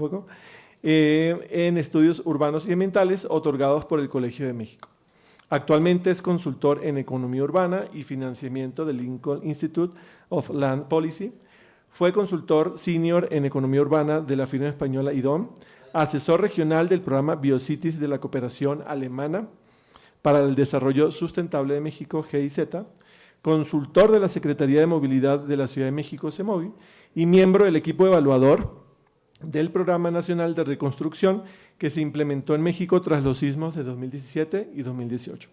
poco, en estudios urbanos y ambientales otorgados por el Colegio de México. Actualmente es consultor en economía urbana y financiamiento del Lincoln Institute of Land Policy. Fue consultor senior en economía urbana de la firma española IDOM, asesor regional del programa BioCities de la cooperación alemana para el desarrollo sustentable de México, GIZ, consultor de la Secretaría de Movilidad de la Ciudad de México, CEMOVI, y miembro del equipo evaluador del Programa Nacional de Reconstrucción que se implementó en México tras los sismos de 2017 y 2018.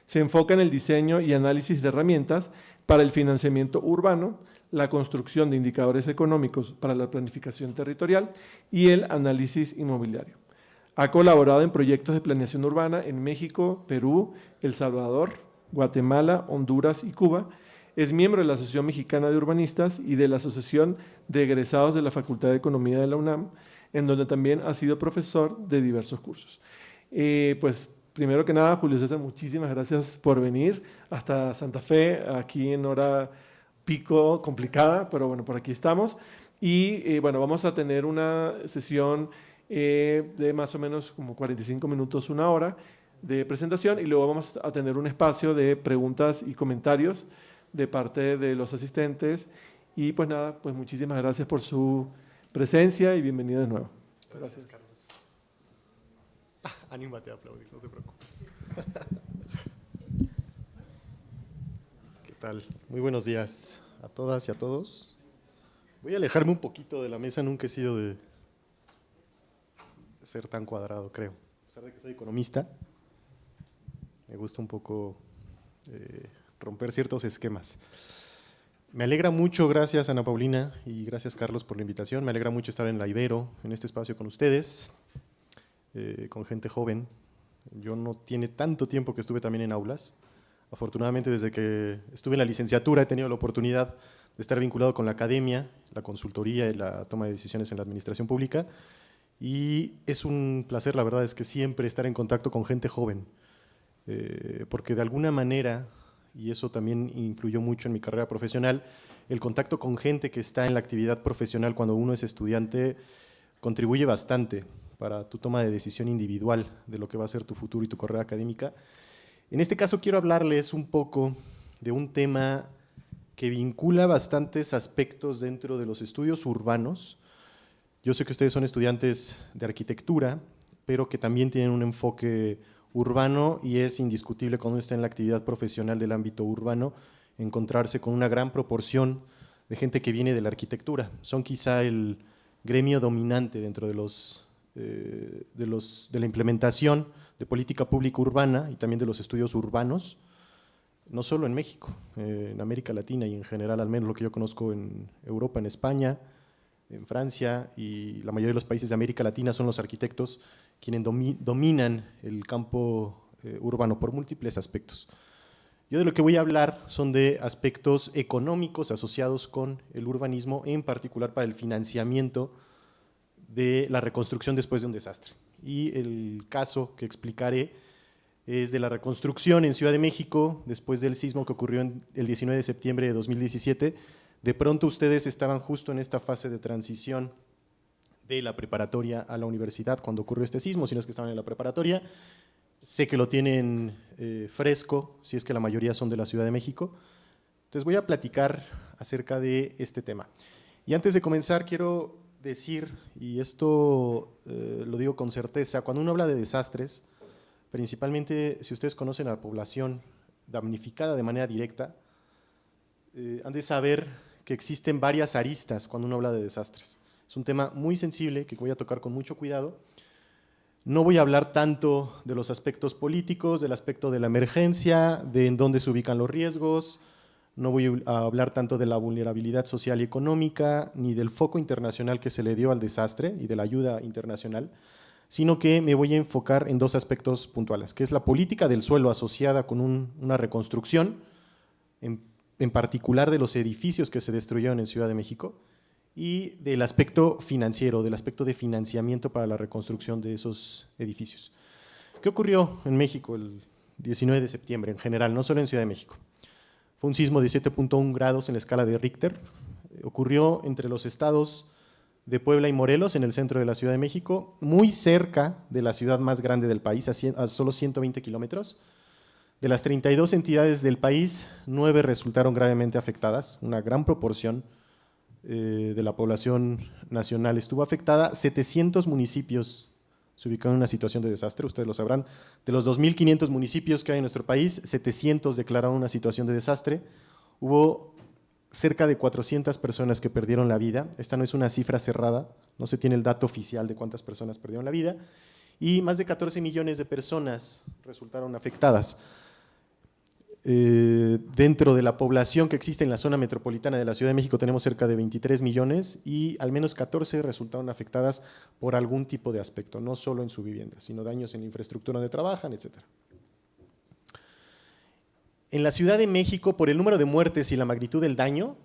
Se enfoca en el diseño y análisis de herramientas para el financiamiento urbano, la construcción de indicadores económicos para la planificación territorial y el análisis inmobiliario. Ha colaborado en proyectos de planeación urbana en México, Perú, El Salvador, Guatemala, Honduras y Cuba. Es miembro de la Asociación Mexicana de Urbanistas y de la Asociación de Egresados de la Facultad de Economía de la UNAM, en donde también ha sido profesor de diversos cursos. Pues primero que nada, Julio César, muchísimas gracias por venir hasta Santa Fe, aquí en hora pico complicada, pero bueno, por aquí estamos. Y bueno, vamos a tener una sesión de más o menos como 45 minutos, una hora de presentación, y luego vamos a tener un espacio de preguntas y comentarios de parte de los asistentes. Y pues nada, pues muchísimas gracias por su presencia y bienvenido de nuevo. Gracias, Carlos. Anímate a aplaudir, no te preocupes. ¿Qué tal? Muy buenos días a todas y a todos. Voy a alejarme un poquito de la mesa, nunca he sido de ser tan cuadrado, creo. A pesar de que soy economista, me gusta un poco romper ciertos esquemas. Me alegra mucho, gracias Ana Paulina y gracias Carlos por la invitación, me alegra mucho estar en la Ibero, en este espacio con ustedes, con gente joven. Yo no tiene tanto tiempo que estuve también en aulas. Afortunadamente, desde que estuve en la licenciatura he tenido la oportunidad de estar vinculado con la academia, la consultoría y la toma de decisiones en la administración pública. Y es un placer, la verdad es que siempre estar en contacto con gente joven, porque de alguna manera, y eso también influyó mucho en mi carrera profesional, el contacto con gente que está en la actividad profesional cuando uno es estudiante contribuye bastante para tu toma de decisión individual de lo que va a ser tu futuro y tu carrera académica. En este caso quiero hablarles un poco de un tema que vincula bastantes aspectos dentro de los estudios urbanos. Yo sé que ustedes son estudiantes de arquitectura, pero que también tienen un enfoque urbano y es indiscutible cuando uno está en la actividad profesional del ámbito urbano encontrarse con una gran proporción de gente que viene de la arquitectura. Son quizá el gremio dominante dentro de la implementación de política pública urbana y también de los estudios urbanos, no solo en México, en América Latina y en general, al menos lo que yo conozco en Europa, en España, en Francia y la mayoría de los países de América Latina son los arquitectos quienes dominan el campo urbano por múltiples aspectos. Yo de lo que voy a hablar son de aspectos económicos asociados con el urbanismo, en particular para el financiamiento de la reconstrucción después de un desastre. Y el caso que explicaré es de la reconstrucción en Ciudad de México después del sismo que ocurrió el 19 de septiembre de 2017. De pronto ustedes estaban justo en esta fase de transición de la preparatoria a la universidad cuando ocurrió este sismo, si no es que estaban en la preparatoria. Sé que lo tienen fresco, si es que la mayoría son de la Ciudad de México. Entonces voy a platicar acerca de este tema. Y antes de comenzar quiero decir, y esto lo digo con certeza, cuando uno habla de desastres, principalmente si ustedes conocen a la población damnificada de manera directa, han de saber que existen varias aristas cuando uno habla de desastres. Es un tema muy sensible que voy a tocar con mucho cuidado. No voy a hablar tanto de los aspectos políticos, del aspecto de la emergencia, de en dónde se ubican los riesgos, no voy a hablar tanto de la vulnerabilidad social y económica, ni del foco internacional que se le dio al desastre y de la ayuda internacional, sino que me voy a enfocar en dos aspectos puntuales, que es la política del suelo asociada con una reconstrucción, en particular de los edificios que se destruyeron en Ciudad de México, y del aspecto financiero, del aspecto de financiamiento para la reconstrucción de esos edificios. ¿Qué ocurrió en México el 19 de septiembre en general, no solo en Ciudad de México? Fue un sismo de 7.1 grados en la escala de Richter. Ocurrió entre los estados de Puebla y Morelos, en el centro de la Ciudad de México, muy cerca de la ciudad más grande del país, a solo 120 kilómetros. De las 32 entidades del país, 9 resultaron gravemente afectadas, una gran proporción de la población nacional estuvo afectada. 700 municipios se ubicaron en una situación de desastre, ustedes lo sabrán. De los 2.500 municipios que hay en nuestro país, 700 declararon una situación de desastre. Hubo cerca de 400 personas que perdieron la vida. Esta no es una cifra cerrada, no se tiene el dato oficial de cuántas personas perdieron la vida, y más de 14 millones de personas resultaron afectadas. Dentro de la población que existe en la zona metropolitana de la Ciudad de México tenemos cerca de 23 millones y al menos 14 resultaron afectadas por algún tipo de aspecto, no solo en su vivienda, sino daños en la infraestructura donde trabajan, etc. En la Ciudad de México, por el número de muertes y la magnitud del daño,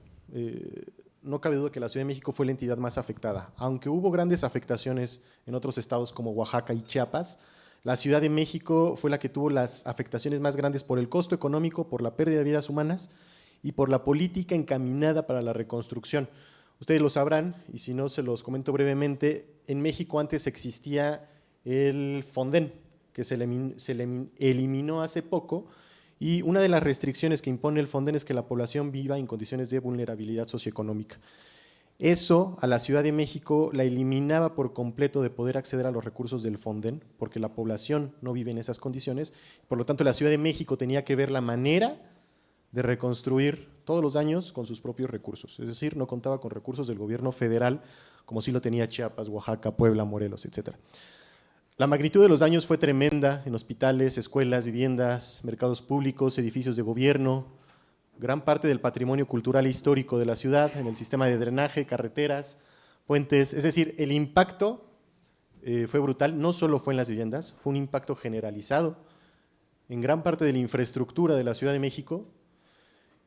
no cabe duda que la Ciudad de México fue la entidad más afectada. Aunque hubo grandes afectaciones en otros estados como Oaxaca y Chiapas, la Ciudad de México fue la que tuvo las afectaciones más grandes por el costo económico, por la pérdida de vidas humanas y por la política encaminada para la reconstrucción. Ustedes lo sabrán, y si no se los comento brevemente, en México antes existía el Fonden, que se eliminó hace poco, y una de las restricciones que impone el Fonden es que la población viva en condiciones de vulnerabilidad socioeconómica. Eso a la Ciudad de México la eliminaba por completo de poder acceder a los recursos del Fonden, porque la población no vive en esas condiciones. Por lo tanto, la Ciudad de México tenía que ver la manera de reconstruir todos los daños con sus propios recursos. Es decir, no contaba con recursos del gobierno federal, como sí lo tenía Chiapas, Oaxaca, Puebla, Morelos, etc. La magnitud de los daños fue tremenda en hospitales, escuelas, viviendas, mercados públicos, edificios de gobierno, gran parte del patrimonio cultural e histórico de la ciudad, en el sistema de drenaje, carreteras, puentes. Es decir, el impacto fue brutal, no solo fue en las viviendas, fue un impacto generalizado en gran parte de la infraestructura de la Ciudad de México,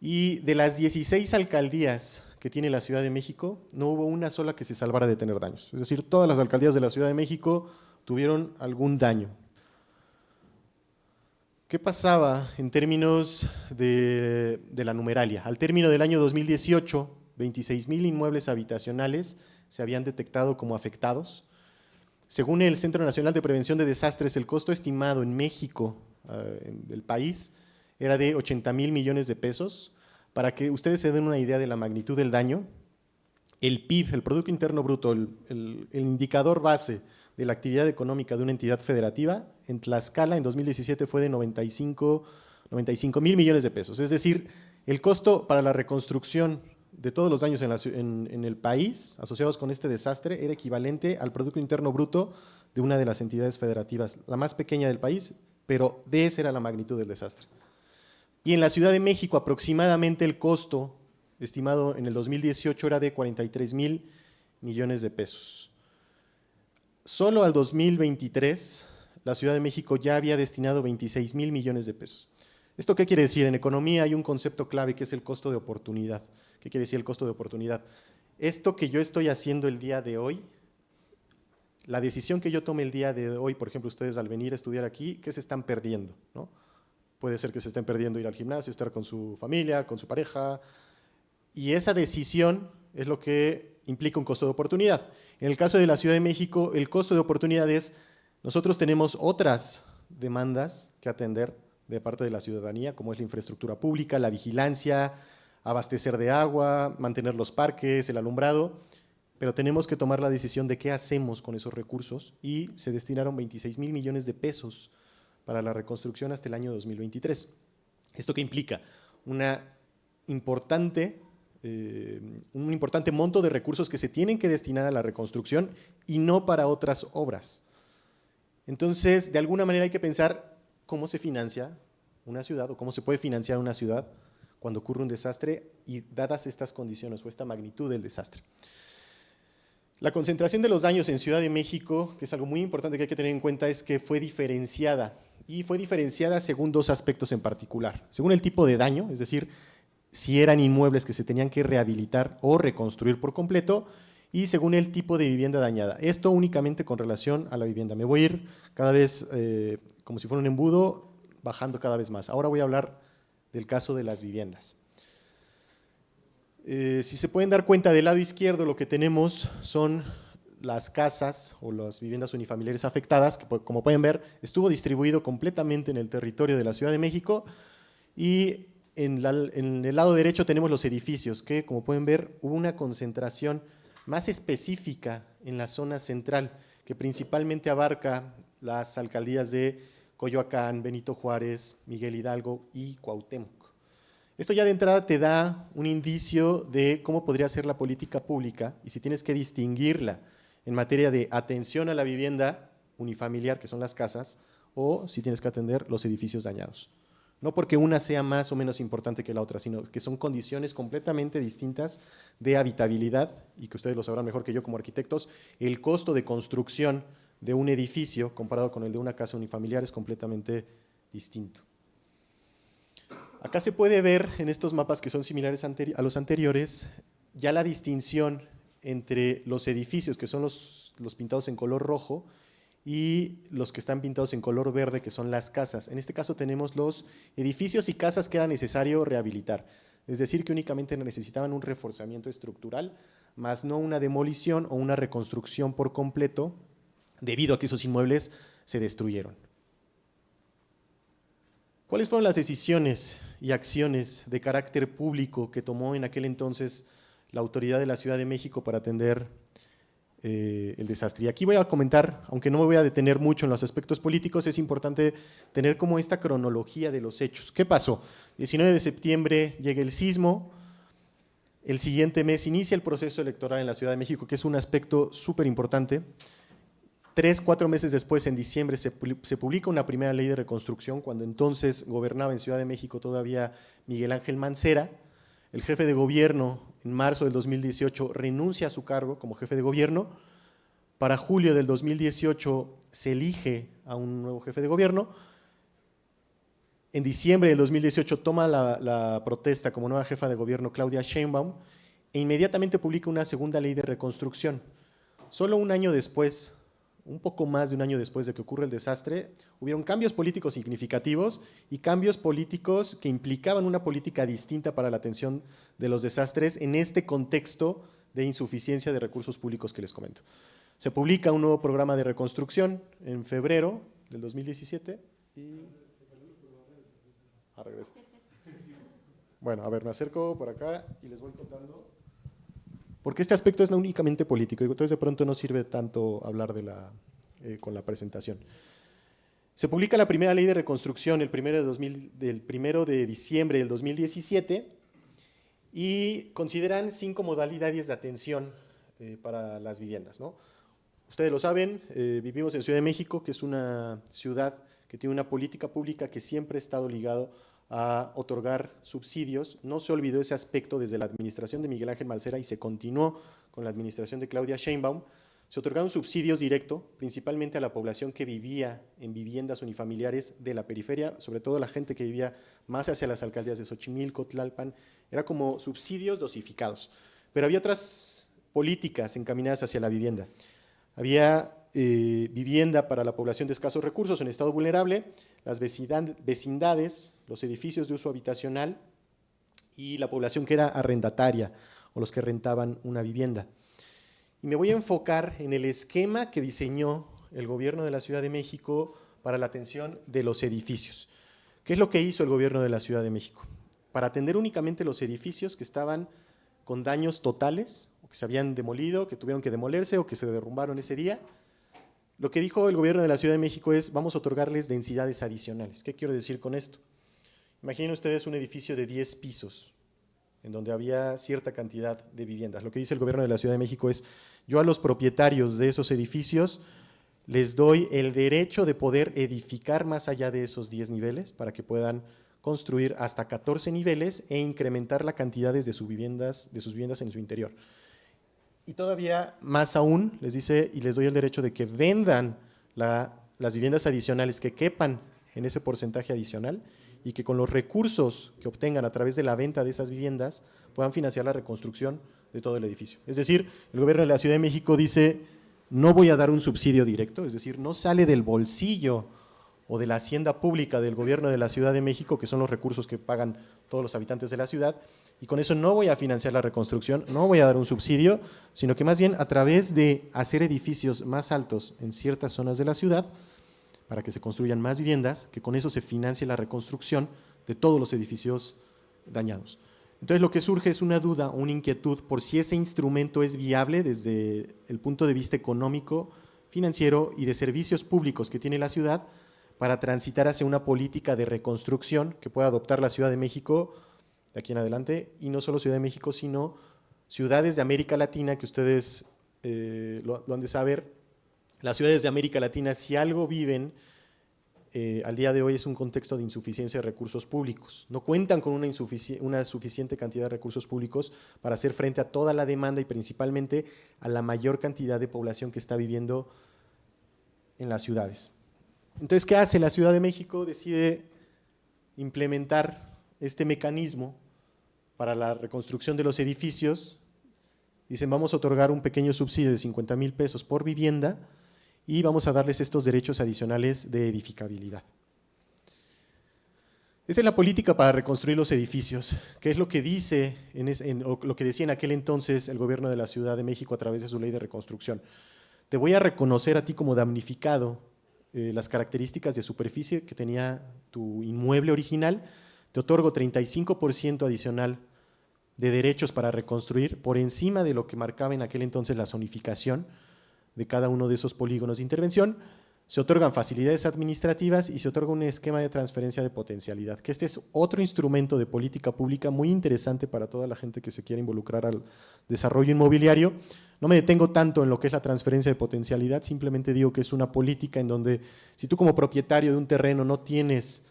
y de las 16 alcaldías que tiene la Ciudad de México, no hubo una sola que se salvara de tener daños. Es decir, todas las alcaldías de la Ciudad de México tuvieron algún daño. ¿Qué pasaba en términos de la numeralia? Al término del año 2018, 26,000 inmuebles habitacionales se habían detectado como afectados. Según el Centro Nacional de Prevención de Desastres, el costo estimado en México, en el país, era de 80,000 millones de pesos. Para que ustedes se den una idea de la magnitud del daño, el PIB, el Producto Interno Bruto, el indicador base de la actividad económica de una entidad federativa, en Tlaxcala en 2017 fue de 95,000 millones de pesos. Es decir, el costo para la reconstrucción de todos los daños en el país asociados con este desastre era equivalente al Producto Interno Bruto de una de las entidades federativas, la más pequeña del país, pero de esa era la magnitud del desastre. Y en la Ciudad de México aproximadamente el costo estimado en el 2018 era de 43,000 millones de pesos. Solo al 2023, la Ciudad de México ya había destinado 26,000 millones de pesos. ¿Esto qué quiere decir? En economía hay un concepto clave que es el costo de oportunidad. ¿Qué quiere decir el costo de oportunidad? Esto que yo estoy haciendo el día de hoy, la decisión que yo tome el día de hoy, por ejemplo, ustedes al venir a estudiar aquí, ¿qué se están perdiendo? ¿No? Puede ser que se estén perdiendo ir al gimnasio, estar con su familia, con su pareja, y esa decisión es lo que implica un costo de oportunidad. En el caso de la Ciudad de México, el costo de oportunidad es, nosotros tenemos otras demandas que atender de parte de la ciudadanía, como es la infraestructura pública, la vigilancia, abastecer de agua, mantener los parques, el alumbrado, pero tenemos que tomar la decisión de qué hacemos con esos recursos, y se destinaron 26,000 millones de pesos para la reconstrucción hasta el año 2023. ¿Esto qué implica? Un importante monto de recursos que se tienen que destinar a la reconstrucción y no para otras obras. Entonces, de alguna manera hay que pensar cómo se financia una ciudad o cómo se puede financiar una ciudad cuando ocurre un desastre y dadas estas condiciones o esta magnitud del desastre. La concentración de los daños en Ciudad de México, que es algo muy importante que hay que tener en cuenta, es que fue diferenciada, y fue diferenciada según dos aspectos en particular. Según el tipo de daño, es decir, si eran inmuebles que se tenían que rehabilitar o reconstruir por completo, y según el tipo de vivienda dañada. Esto únicamente con relación a la vivienda. Me voy a ir cada vez, como si fuera un embudo, bajando cada vez más. Ahora voy a hablar del caso de las viviendas. Si se pueden dar cuenta, del lado izquierdo lo que tenemos son las casas o las viviendas unifamiliares afectadas, que como pueden ver estuvo distribuido completamente en el territorio de la Ciudad de México, y en el lado derecho tenemos los edificios, que como pueden ver hubo una concentración más específica en la zona central, que principalmente abarca las alcaldías de Coyoacán, Benito Juárez, Miguel Hidalgo y Cuauhtémoc. Esto ya de entrada te da un indicio de cómo podría ser la política pública y si tienes que distinguirla en materia de atención a la vivienda unifamiliar, que son las casas, o si tienes que atender los edificios dañados. No porque una sea más o menos importante que la otra, sino que son condiciones completamente distintas de habitabilidad y que ustedes lo sabrán mejor que yo como arquitectos, el costo de construcción de un edificio comparado con el de una casa unifamiliar es completamente distinto. Acá se puede ver en estos mapas que son similares a los anteriores, ya la distinción entre los edificios, que son los pintados en color rojo, y los que están pintados en color verde, que son las casas. En este caso tenemos los edificios y casas que era necesario rehabilitar, es decir, que únicamente necesitaban un reforzamiento estructural, más no una demolición o una reconstrucción por completo, debido a que esos inmuebles se destruyeron. ¿Cuáles fueron las decisiones y acciones de carácter público que tomó en aquel entonces la autoridad de la Ciudad de México para atender el desastre? Y aquí voy a comentar, aunque no me voy a detener mucho en los aspectos políticos, es importante tener como esta cronología de los hechos. ¿Qué pasó? 19 de septiembre llega el sismo, el siguiente mes inicia el proceso electoral en la Ciudad de México, que es un aspecto súper importante. 3-4 meses después, en diciembre, se publica una primera ley de reconstrucción, cuando entonces gobernaba en Ciudad de México todavía Miguel Ángel Mancera. El jefe de gobierno, en marzo del 2018, renuncia a su cargo como jefe de gobierno. Para julio del 2018 se elige a un nuevo jefe de gobierno. En diciembre del 2018 toma la protesta como nueva jefa de gobierno Claudia Sheinbaum e inmediatamente publica una segunda ley de reconstrucción. Solo un año después, un poco más de un año después de que ocurre el desastre, hubieron cambios políticos significativos y cambios políticos que implicaban una política distinta para la atención de los desastres en este contexto de insuficiencia de recursos públicos que les comento. Se publica un nuevo programa de reconstrucción en febrero del 2017 y… regreso. Bueno, a ver, me acerco por acá y les voy contando, porque este aspecto es no únicamente político, entonces de pronto no sirve tanto hablar con la presentación. Se publica la primera ley de reconstrucción el 1 de diciembre del 2017 y consideran 5 modalidades de atención para las viviendas, ¿no? Ustedes lo saben, vivimos en Ciudad de México, que es una ciudad que tiene una política pública que siempre ha estado ligado a otorgar subsidios. No se olvidó ese aspecto desde la administración de Miguel Ángel Mancera y se continuó con la administración de Claudia Sheinbaum. Se otorgaron subsidios directos, principalmente a la población que vivía en viviendas unifamiliares de la periferia, sobre todo la gente que vivía más hacia las alcaldías de Xochimilco, Tlalpan, era como subsidios dosificados. Pero había otras políticas encaminadas hacia la vivienda. Había vivienda para la población de escasos recursos en estado vulnerable, las vecindades, los edificios de uso habitacional y la población que era arrendataria o los que rentaban una vivienda. Y me voy a enfocar en el esquema que diseñó el gobierno de la Ciudad de México para la atención de los edificios. ¿Qué es lo que hizo el gobierno de la Ciudad de México? Para atender únicamente los edificios que estaban con daños totales, o que se habían demolido, que tuvieron que demolerse o que se derrumbaron ese día. Lo que dijo el gobierno de la Ciudad de México es: vamos a otorgarles densidades adicionales. ¿Qué quiero decir con esto? Imaginen ustedes un edificio de 10 pisos, en donde había cierta cantidad de viviendas. Lo que dice el gobierno de la Ciudad de México es: yo a los propietarios de esos edificios les doy el derecho de poder edificar más allá de esos 10 niveles para que puedan construir hasta 14 niveles e incrementar la cantidad de sus viviendas en su interior. Y todavía más aún, les dice y les doy el derecho de que vendan las viviendas adicionales que quepan en ese porcentaje adicional y que con los recursos que obtengan a través de la venta de esas viviendas puedan financiar la reconstrucción de todo el edificio. Es decir, el gobierno de la Ciudad de México dice: no voy a dar un subsidio directo, es decir, no sale del bolsillo o de la hacienda pública del gobierno de la Ciudad de México, que son los recursos que pagan todos los habitantes de la ciudad, y con eso no voy a financiar la reconstrucción, no voy a dar un subsidio, sino que más bien a través de hacer edificios más altos en ciertas zonas de la ciudad, para que se construyan más viviendas, que con eso se financie la reconstrucción de todos los edificios dañados. Entonces lo que surge es una duda, una inquietud por si ese instrumento es viable desde el punto de vista económico, financiero y de servicios públicos que tiene la ciudad para transitar hacia una política de reconstrucción que pueda adoptar la Ciudad de México de aquí en adelante, y no solo Ciudad de México, sino ciudades de América Latina, que ustedes lo han de saber. Las ciudades de América Latina, si algo viven al día de hoy, es un contexto de insuficiencia de recursos públicos. No cuentan con una suficiente cantidad de recursos públicos para hacer frente a toda la demanda y principalmente a la mayor cantidad de población que está viviendo en las ciudades. Entonces, ¿qué hace la Ciudad de México? Decide implementar este mecanismo para la reconstrucción de los edificios. Dicen, vamos a otorgar un pequeño subsidio de 50,000 pesos por vivienda y vamos a darles estos derechos adicionales de edificabilidad. Esta es la política para reconstruir los edificios, que es lo que dice, lo que decía en aquel entonces el gobierno de la Ciudad de México a través de su ley de reconstrucción. Te voy a reconocer a ti como damnificado las características de superficie que tenía tu inmueble original, te otorgo 35% adicional de derechos para reconstruir por encima de lo que marcaba en aquel entonces la zonificación de cada uno de esos polígonos de intervención. Se otorgan facilidades administrativas y se otorga un esquema de transferencia de potencialidad, que este es otro instrumento de política pública muy interesante para toda la gente que se quiera involucrar al desarrollo inmobiliario. No me detengo tanto en lo que es la transferencia de potencialidad, simplemente digo que es una política en donde si tú como propietario de un terreno no tienes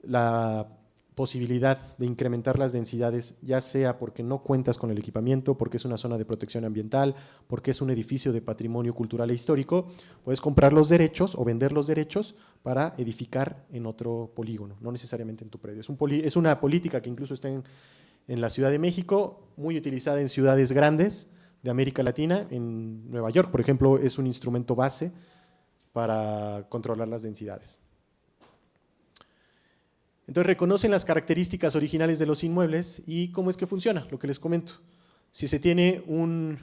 la posibilidad de incrementar las densidades, ya sea porque no cuentas con el equipamiento, porque es una zona de protección ambiental, porque es un edificio de patrimonio cultural e histórico, puedes comprar los derechos o vender los derechos para edificar en otro polígono, no necesariamente en tu predio. Es una política que incluso está en la Ciudad de México, muy utilizada en ciudades grandes de América Latina. En Nueva York, por ejemplo, es un instrumento base para controlar las densidades. Entonces reconocen las características originales de los inmuebles y cómo es que funciona, lo que les comento. Si se tiene un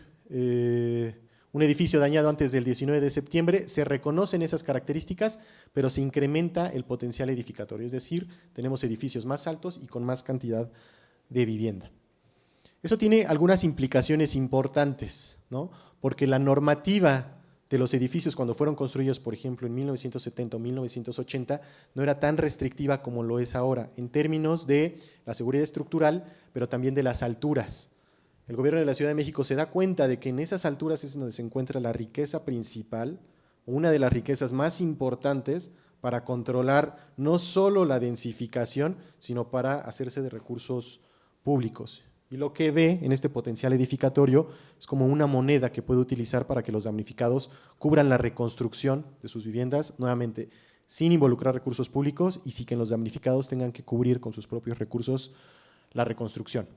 edificio dañado antes del 19 de septiembre, se reconocen esas características, pero se incrementa el potencial edificatorio, es decir, tenemos edificios más altos y con más cantidad de vivienda. Eso tiene algunas implicaciones importantes, ¿no? Porque la normativa de los edificios cuando fueron construidos, por ejemplo, en 1970 o 1980, no era tan restrictiva como lo es ahora, en términos de la seguridad estructural, pero también de las alturas. El gobierno de la Ciudad de México se da cuenta de que en esas alturas es donde se encuentra la riqueza principal, una de las riquezas más importantes para controlar no solo la densificación, sino para hacerse de recursos públicos. Y lo que ve en este potencial edificatorio es como una moneda que puede utilizar para que los damnificados cubran la reconstrucción de sus viviendas, nuevamente sin involucrar recursos públicos y sin que los damnificados tengan que cubrir con sus propios recursos la reconstrucción.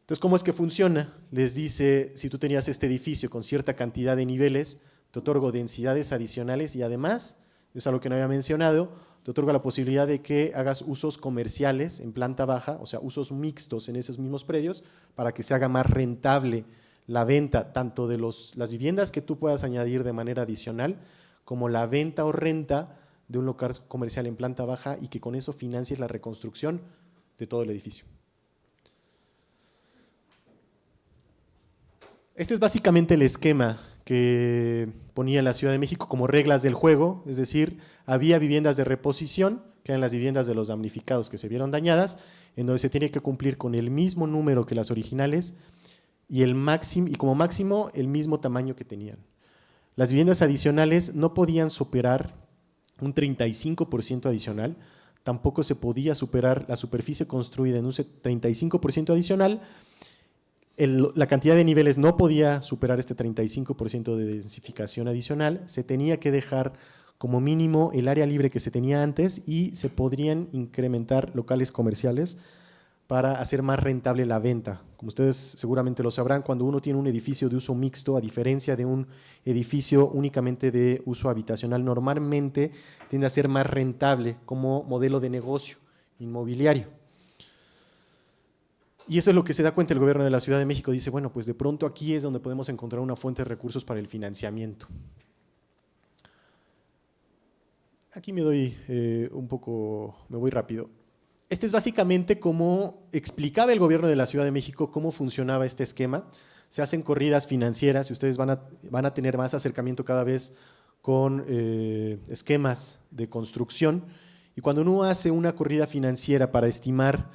Entonces, ¿cómo es que funciona? Les dice, si tú tenías este edificio con cierta cantidad de niveles, te otorgo densidades adicionales y además, es algo que no había mencionado, te otorga la posibilidad de que hagas usos comerciales en planta baja, o sea, usos mixtos en esos mismos predios, para que se haga más rentable la venta tanto de las viviendas que tú puedas añadir de manera adicional, como la venta o renta de un local comercial en planta baja y que con eso financies la reconstrucción de todo el edificio. Este es básicamente el esquema que ponía la Ciudad de México como reglas del juego, es decir, había viviendas de reposición, que eran las viviendas de los damnificados que se vieron dañadas, en donde se tiene que cumplir con el mismo número que las originales y como máximo el mismo tamaño que tenían. Las viviendas adicionales no podían superar un 35% adicional, tampoco se podía superar la superficie construida en un 35% adicional. La cantidad de niveles no podía superar este 35% de densificación adicional, se tenía que dejar como mínimo el área libre que se tenía antes y se podrían incrementar locales comerciales para hacer más rentable la venta. Como ustedes seguramente lo sabrán, cuando uno tiene un edificio de uso mixto, a diferencia de un edificio únicamente de uso habitacional, normalmente tiende a ser más rentable como modelo de negocio inmobiliario. Y eso es lo que se da cuenta el gobierno de la Ciudad de México. Dice, bueno, pues de pronto aquí es donde podemos encontrar una fuente de recursos para el financiamiento. Aquí me doy me voy rápido. Este es básicamente cómo explicaba el gobierno de la Ciudad de México cómo funcionaba este esquema. Se hacen corridas financieras y ustedes van a tener más acercamiento cada vez con esquemas de construcción. Y cuando uno hace una corrida financiera para estimar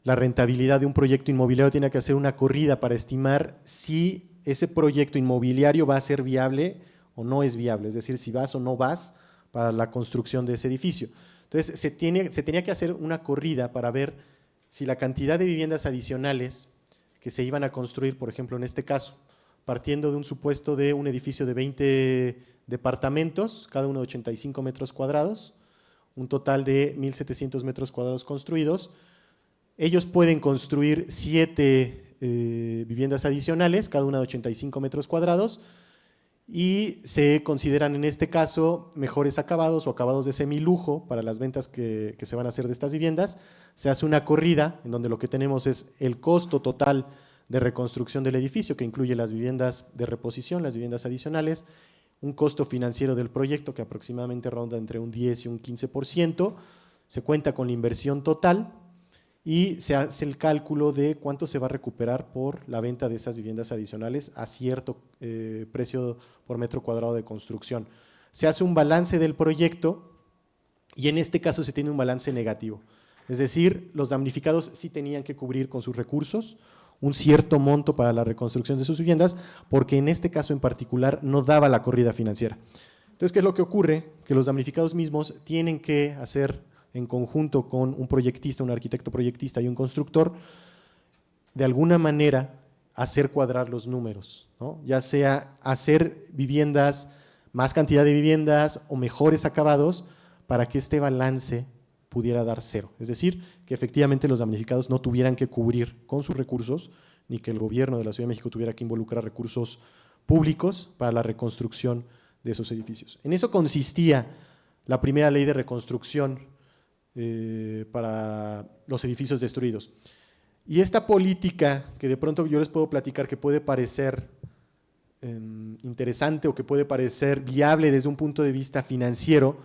la rentabilidad de un proyecto inmobiliario, tiene que hacer una corrida para estimar si ese proyecto inmobiliario va a ser viable o no es viable, es decir, si vas o no vas para la construcción de ese edificio. Entonces, se tenía que hacer una corrida para ver si la cantidad de viviendas adicionales que se iban a construir, por ejemplo, en este caso, partiendo de un supuesto de un edificio de 20 departamentos, cada uno de 85 metros cuadrados, un total de 1.700 metros cuadrados construidos, ellos pueden construir 7 viviendas adicionales, cada una de 85 metros cuadrados, y se consideran en este caso mejores acabados o acabados de semilujo para las ventas que se van a hacer de estas viviendas. Se hace una corrida en donde lo que tenemos es el costo total de reconstrucción del edificio, que incluye las viviendas de reposición, las viviendas adicionales, un costo financiero del proyecto que aproximadamente ronda entre un 10 y un 15%, se cuenta con la inversión total y se hace el cálculo de cuánto se va a recuperar por la venta de esas viviendas adicionales a cierto precio por metro cuadrado de construcción. Se hace un balance del proyecto y en este caso se tiene un balance negativo. Es decir, los damnificados sí tenían que cubrir con sus recursos un cierto monto para la reconstrucción de sus viviendas, porque en este caso en particular no daba la corrida financiera. Entonces, ¿qué es lo que ocurre? Que los damnificados mismos tienen que hacer en conjunto con un proyectista, un arquitecto proyectista y un constructor, de alguna manera hacer cuadrar los números, ¿no? Ya sea hacer viviendas, más cantidad de viviendas o mejores acabados para que este balance pudiera dar cero. Es decir, que efectivamente los damnificados no tuvieran que cubrir con sus recursos, ni que el gobierno de la Ciudad de México tuviera que involucrar recursos públicos para la reconstrucción de esos edificios. En eso consistía la primera ley de reconstrucción para los edificios destruidos. Y esta política que de pronto yo les puedo platicar que puede parecer interesante o que puede parecer viable desde un punto de vista financiero,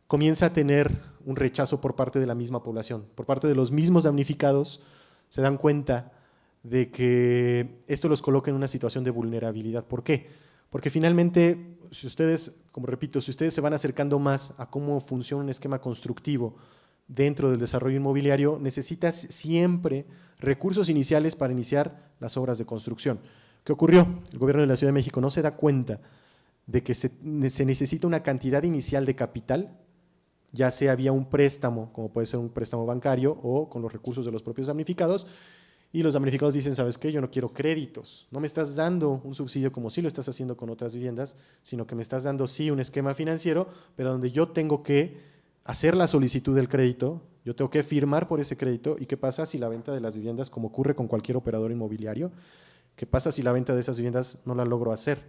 comienza a tener un rechazo por parte de la misma población, por parte de los mismos damnificados. Se dan cuenta de que esto los coloca en una situación de vulnerabilidad. ¿Por qué? Porque finalmente, si ustedes, como repito, si ustedes se van acercando más a cómo funciona un esquema constructivo dentro del desarrollo inmobiliario, necesitas siempre recursos iniciales para iniciar las obras de construcción. ¿Qué ocurrió? El gobierno de la Ciudad de México no se da cuenta de que se necesita una cantidad inicial de capital, ya sea vía un préstamo, como puede ser un préstamo bancario o con los recursos de los propios damnificados, y los damnificados dicen, ¿sabes qué? Yo no quiero créditos, no me estás dando un subsidio como sí lo estás haciendo con otras viviendas, sino que me estás dando sí un esquema financiero, pero donde yo tengo que hacer la solicitud del crédito, yo tengo que firmar por ese crédito. ¿Y qué pasa si la venta de las viviendas, como ocurre con cualquier operador inmobiliario, qué pasa si la venta de esas viviendas no la logro hacer?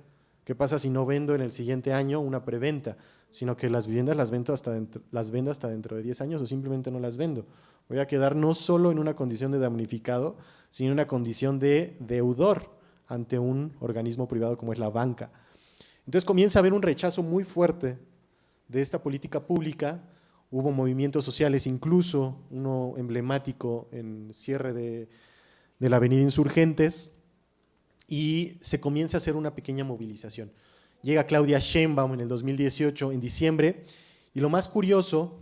¿Qué pasa si no vendo en el siguiente año una preventa, sino que las viviendas las vendo hasta dentro de 10 años o simplemente no las vendo? Voy a quedar no solo en una condición de damnificado, sino en una condición de deudor ante un organismo privado como es la banca. Entonces comienza a haber un rechazo muy fuerte de esta política pública. Hubo movimientos sociales, incluso uno emblemático en cierre de la avenida Insurgentes, y se comienza a hacer una pequeña movilización. Llega Claudia Sheinbaum en el 2018, en diciembre, y lo más curioso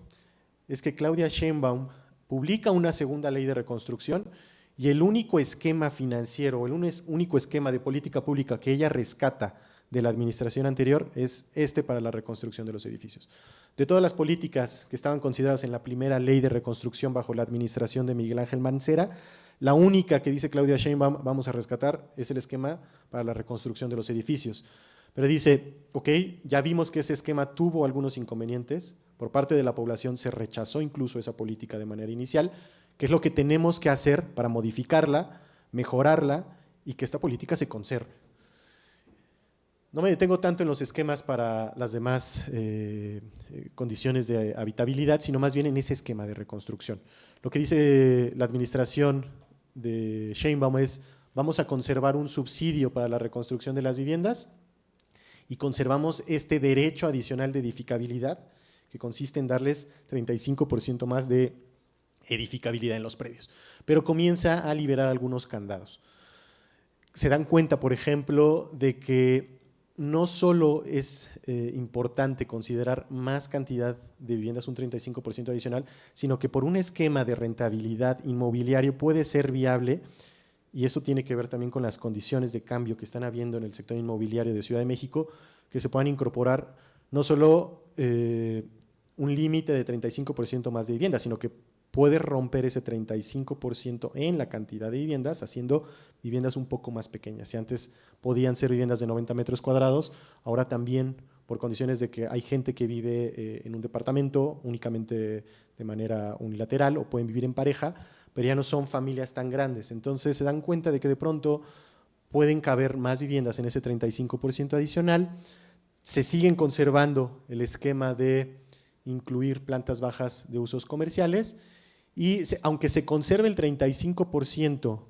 es que Claudia Sheinbaum publica una segunda ley de reconstrucción y el único esquema financiero, el único esquema de política pública que ella rescata de la administración anterior es este para la reconstrucción de los edificios. De todas las políticas que estaban consideradas en la primera ley de reconstrucción bajo la administración de Miguel Ángel Mancera, la única que dice Claudia Sheinbaum vamos a rescatar es el esquema para la reconstrucción de los edificios. Pero dice, ok, ya vimos que ese esquema tuvo algunos inconvenientes, por parte de la población se rechazó incluso esa política de manera inicial. ¿Qué es lo que tenemos que hacer para modificarla, mejorarla y que esta política se conserve? No me detengo tanto en los esquemas para las demás condiciones de habitabilidad, sino más bien en ese esquema de reconstrucción. Lo que dice la administración de Sheinbaum es: vamos a conservar un subsidio para la reconstrucción de las viviendas y conservamos este derecho adicional de edificabilidad, que consiste en darles 35% más de edificabilidad en los predios. Pero comienza a liberar algunos candados. Se dan cuenta, por ejemplo, de que no solo es importante considerar más cantidad de viviendas, un 35% adicional, sino que por un esquema de rentabilidad inmobiliario puede ser viable, y eso tiene que ver también con las condiciones de cambio que están habiendo en el sector inmobiliario de Ciudad de México, que se puedan incorporar no solo un límite de 35% más de viviendas, sino que puede romper ese 35% en la cantidad de viviendas, haciendo viviendas un poco más pequeñas. Si antes podían ser viviendas de 90 metros cuadrados, ahora también, por condiciones de que hay gente que vive en un departamento únicamente de manera unilateral o pueden vivir en pareja, pero ya no son familias tan grandes. Entonces se dan cuenta de que de pronto pueden caber más viviendas en ese 35% adicional. Se siguen conservando el esquema de incluir plantas bajas de usos comerciales, y aunque se conserve el 35%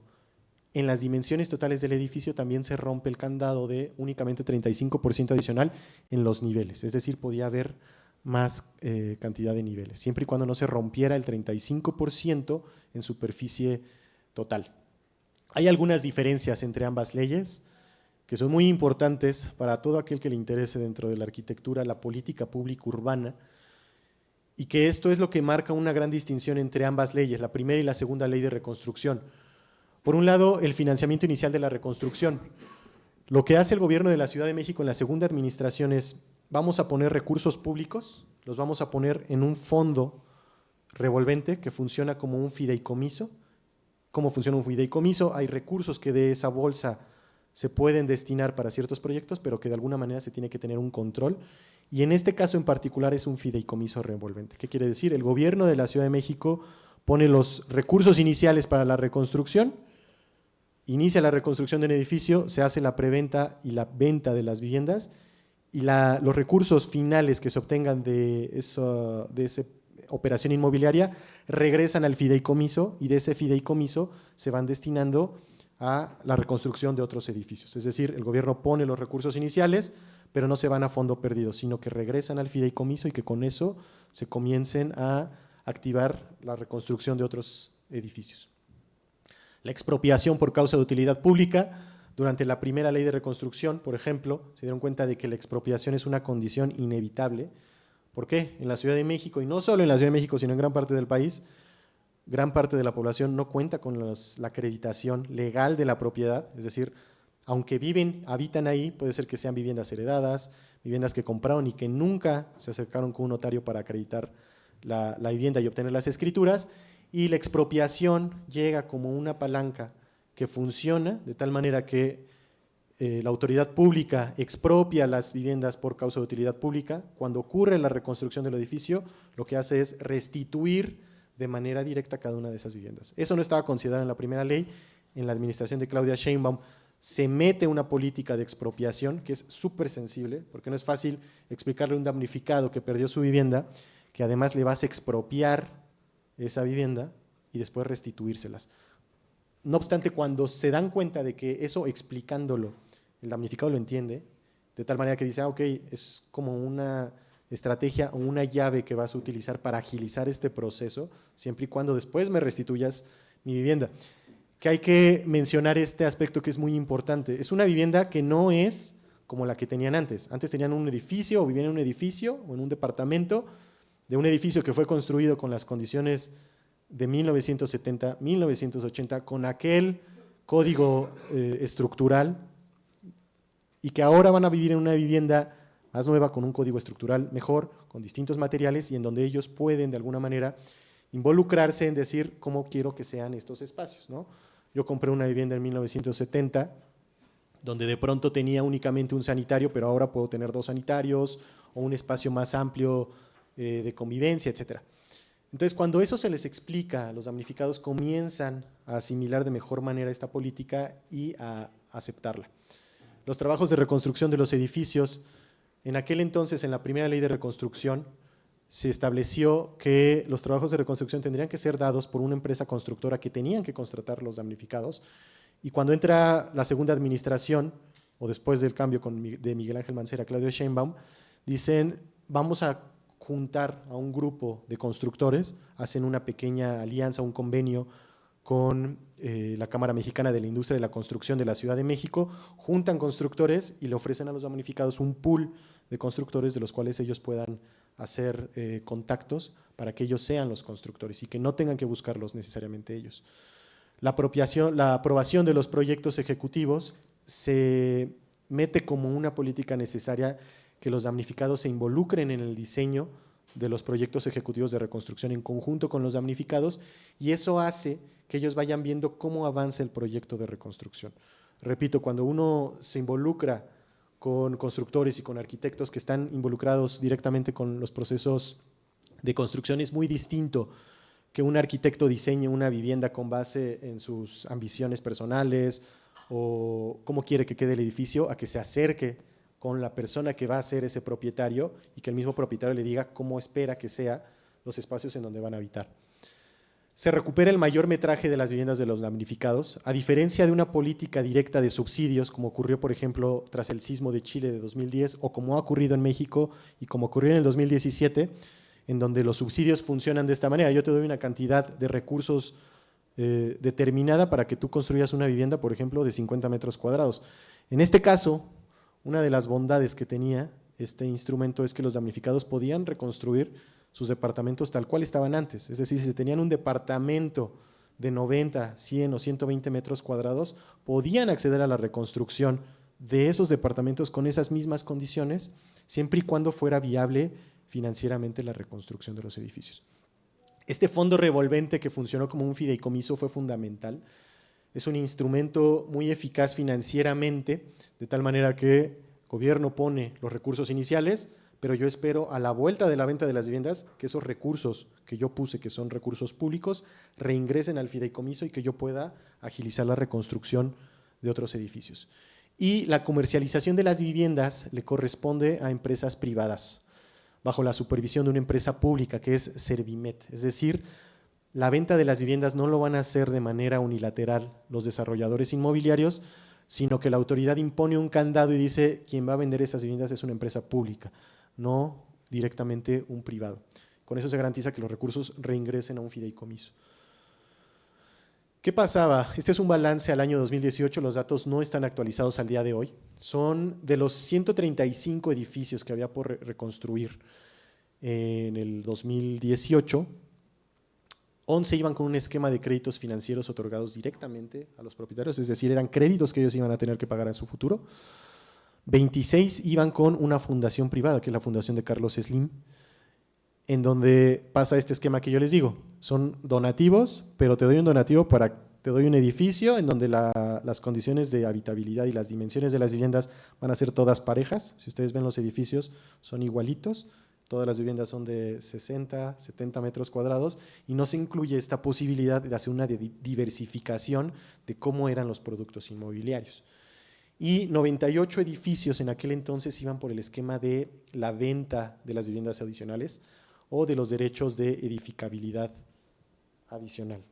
en las dimensiones totales del edificio, también se rompe el candado de únicamente 35% adicional en los niveles, es decir, podía haber más cantidad de niveles, siempre y cuando no se rompiera el 35% en superficie total. Hay algunas diferencias entre ambas leyes que son muy importantes para todo aquel que le interese dentro de la arquitectura, la política pública urbana, y que esto es lo que marca una gran distinción entre ambas leyes, la primera y la segunda ley de reconstrucción. Por un lado, el financiamiento inicial de la reconstrucción. Lo que hace el gobierno de la Ciudad de México en la segunda administración es: vamos a poner recursos públicos, los vamos a poner en un fondo revolvente que funciona como un fideicomiso. ¿Cómo funciona un fideicomiso? Hay recursos que de esa bolsa se pueden destinar para ciertos proyectos, pero que de alguna manera se tiene que tener un control. Y en este caso en particular es un fideicomiso revolvente. ¿Qué quiere decir? El gobierno de la Ciudad de México pone los recursos iniciales para la reconstrucción, inicia la reconstrucción de un edificio, se hace la preventa y la venta de las viviendas, y los recursos finales que se obtengan de esa operación inmobiliaria regresan al fideicomiso, y de ese fideicomiso se van destinando a la reconstrucción de otros edificios. Es decir, el gobierno pone los recursos iniciales, pero no se van a fondo perdido, sino que regresan al fideicomiso y que con eso se comiencen a activar la reconstrucción de otros edificios. La expropiación por causa de utilidad pública. Durante la primera ley de reconstrucción, por ejemplo, se dieron cuenta de que la expropiación es una condición inevitable. ¿Por qué? En la Ciudad de México, y no solo en la Ciudad de México, sino en gran parte del país, gran parte de la población no cuenta con la acreditación legal de la propiedad, es decir, aunque habitan ahí, puede ser que sean viviendas heredadas, viviendas que compraron y que nunca se acercaron con un notario para acreditar la vivienda y obtener las escrituras, y la expropiación llega como una palanca que funciona de tal manera que la autoridad pública expropia las viviendas por causa de utilidad pública. Cuando ocurre la reconstrucción del edificio, lo que hace es restituir de manera directa cada una de esas viviendas. Eso no estaba considerado en la primera ley. En la administración de Claudia Sheinbaum se mete una política de expropiación que es súper sensible, porque no es fácil explicarle a un damnificado que perdió su vivienda que además le vas a expropiar esa vivienda y después restituírselas. No obstante, cuando se dan cuenta de que eso, explicándolo, el damnificado lo entiende, de tal manera que dice, ok, es como una estrategia o una llave que vas a utilizar para agilizar este proceso, siempre y cuando después me restituyas mi vivienda. Que hay que mencionar este aspecto que es muy importante. Es una vivienda que no es como la que tenían antes. Antes tenían un edificio o vivían en un edificio o en un departamento de un edificio que fue construido con las condiciones de 1970, 1980, con aquel código estructural, y que ahora van a vivir en una vivienda más nueva con un código estructural mejor, con distintos materiales, y en donde ellos pueden de alguna manera involucrarse en decir cómo quiero que sean estos espacios, ¿no? Yo compré una vivienda en 1970 donde de pronto tenía únicamente un sanitario, pero ahora puedo tener 2 sanitarios o un espacio más amplio de convivencia, etcétera. Entonces, cuando eso se les explica, los damnificados comienzan a asimilar de mejor manera esta política y a aceptarla. Los trabajos de reconstrucción de los edificios, en aquel entonces, en la primera ley de reconstrucción, se estableció que los trabajos de reconstrucción tendrían que ser dados por una empresa constructora que tenían que contratar los damnificados, y cuando entra la segunda administración, o después del cambio de Miguel Ángel Mancera a Claudio Sheinbaum, dicen, vamos a juntar a un grupo de constructores, hacen una pequeña alianza, un convenio con la Cámara Mexicana de la Industria de la Construcción de la Ciudad de México, juntan constructores y le ofrecen a los damnificados un pool de constructores de los cuales ellos puedan hacer contactos para que ellos sean los constructores y que no tengan que buscarlos necesariamente ellos. La aprobación de los proyectos ejecutivos se mete como una política necesaria que los damnificados se involucren en el diseño de los proyectos ejecutivos de reconstrucción en conjunto con los damnificados, y eso hace que ellos vayan viendo cómo avanza el proyecto de reconstrucción. Repito, cuando uno se involucra con constructores y con arquitectos que están involucrados directamente con los procesos de construcción, es muy distinto que un arquitecto diseñe una vivienda con base en sus ambiciones personales o cómo quiere que quede el edificio, a que se acerque con la persona que va a ser ese propietario y que el mismo propietario le diga cómo espera que sean los espacios en donde van a habitar. Se recupera el mayor metraje de las viviendas de los damnificados, a diferencia de una política directa de subsidios, como ocurrió, por ejemplo, tras el sismo de Chile de 2010, o como ha ocurrido en México y como ocurrió en el 2017, en donde los subsidios funcionan de esta manera. Yo te doy una cantidad de recursos determinada para que tú construyas una vivienda, por ejemplo, de 50 metros cuadrados. En este caso, una de las bondades que tenía este instrumento es que los damnificados podían reconstruir sus departamentos tal cual estaban antes. Es decir, si tenían un departamento de 90, 100 o 120 metros cuadrados, podían acceder a la reconstrucción de esos departamentos con esas mismas condiciones, siempre y cuando fuera viable financieramente la reconstrucción de los edificios. Este fondo revolvente que funcionó como un fideicomiso fue fundamental. Es un instrumento muy eficaz financieramente, de tal manera que el gobierno pone los recursos iniciales, pero yo espero a la vuelta de la venta de las viviendas que esos recursos que yo puse, que son recursos públicos, reingresen al fideicomiso y que yo pueda agilizar la reconstrucción de otros edificios. Y la comercialización de las viviendas le corresponde a empresas privadas, bajo la supervisión de una empresa pública que es Servimet. Es decir, la venta de las viviendas no lo van a hacer de manera unilateral los desarrolladores inmobiliarios, sino que la autoridad impone un candado y dice quien va a vender esas viviendas es una empresa pública, no directamente un privado. Con eso se garantiza que los recursos reingresen a un fideicomiso. ¿Qué pasaba? Este es un balance al año 2018, los datos no están actualizados al día de hoy. Son de los 135 edificios que había por reconstruir en el 2018, 11 iban con un esquema de créditos financieros otorgados directamente a los propietarios, es decir, eran créditos que ellos iban a tener que pagar en su futuro. 26 iban con una fundación privada, que es la fundación de Carlos Slim, en donde pasa este esquema que yo les digo. Son donativos, pero te doy un donativo te doy un edificio en donde las condiciones de habitabilidad y las dimensiones de las viviendas van a ser todas parejas. Si ustedes ven los edificios, son igualitos. Todas las viviendas son de 60, 70 metros cuadrados y no se incluye esta posibilidad de hacer una diversificación de cómo eran los productos inmobiliarios. Y 98 edificios en aquel entonces iban por el esquema de la venta de las viviendas adicionales o de los derechos de edificabilidad adicional.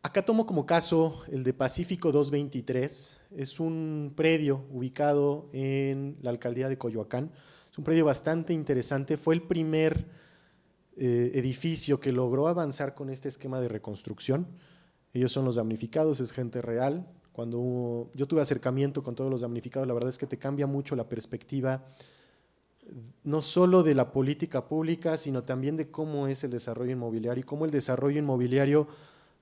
Acá tomo como caso el de Pacífico 223, es un predio ubicado en la alcaldía de Coyoacán, es un predio bastante interesante, fue el primer edificio que logró avanzar con este esquema de reconstrucción. Ellos son los damnificados, es gente real. Cuando yo tuve acercamiento con todos los damnificados, la verdad es que te cambia mucho la perspectiva, no solo de la política pública, sino también de cómo es el desarrollo inmobiliario y cómo el desarrollo inmobiliario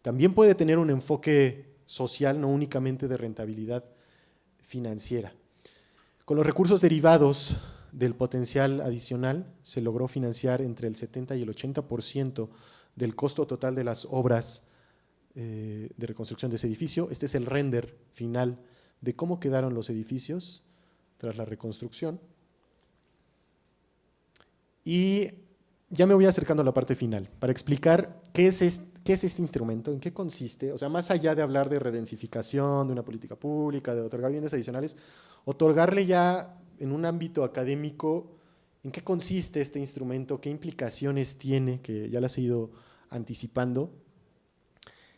también puede tener un enfoque social, no únicamente de rentabilidad financiera. Con los recursos derivados del potencial adicional, se logró financiar entre el 70 y el 80% del costo total de las obras de reconstrucción de ese edificio. Este es el render final de cómo quedaron los edificios tras la reconstrucción. Y ya me voy acercando a la parte final para explicar qué es este instrumento, en qué consiste, o sea, más allá de hablar de redensificación, de una política pública, de otorgar bienes adicionales, otorgarle ya en un ámbito académico en qué consiste este instrumento, qué implicaciones tiene, que ya las he ido anticipando.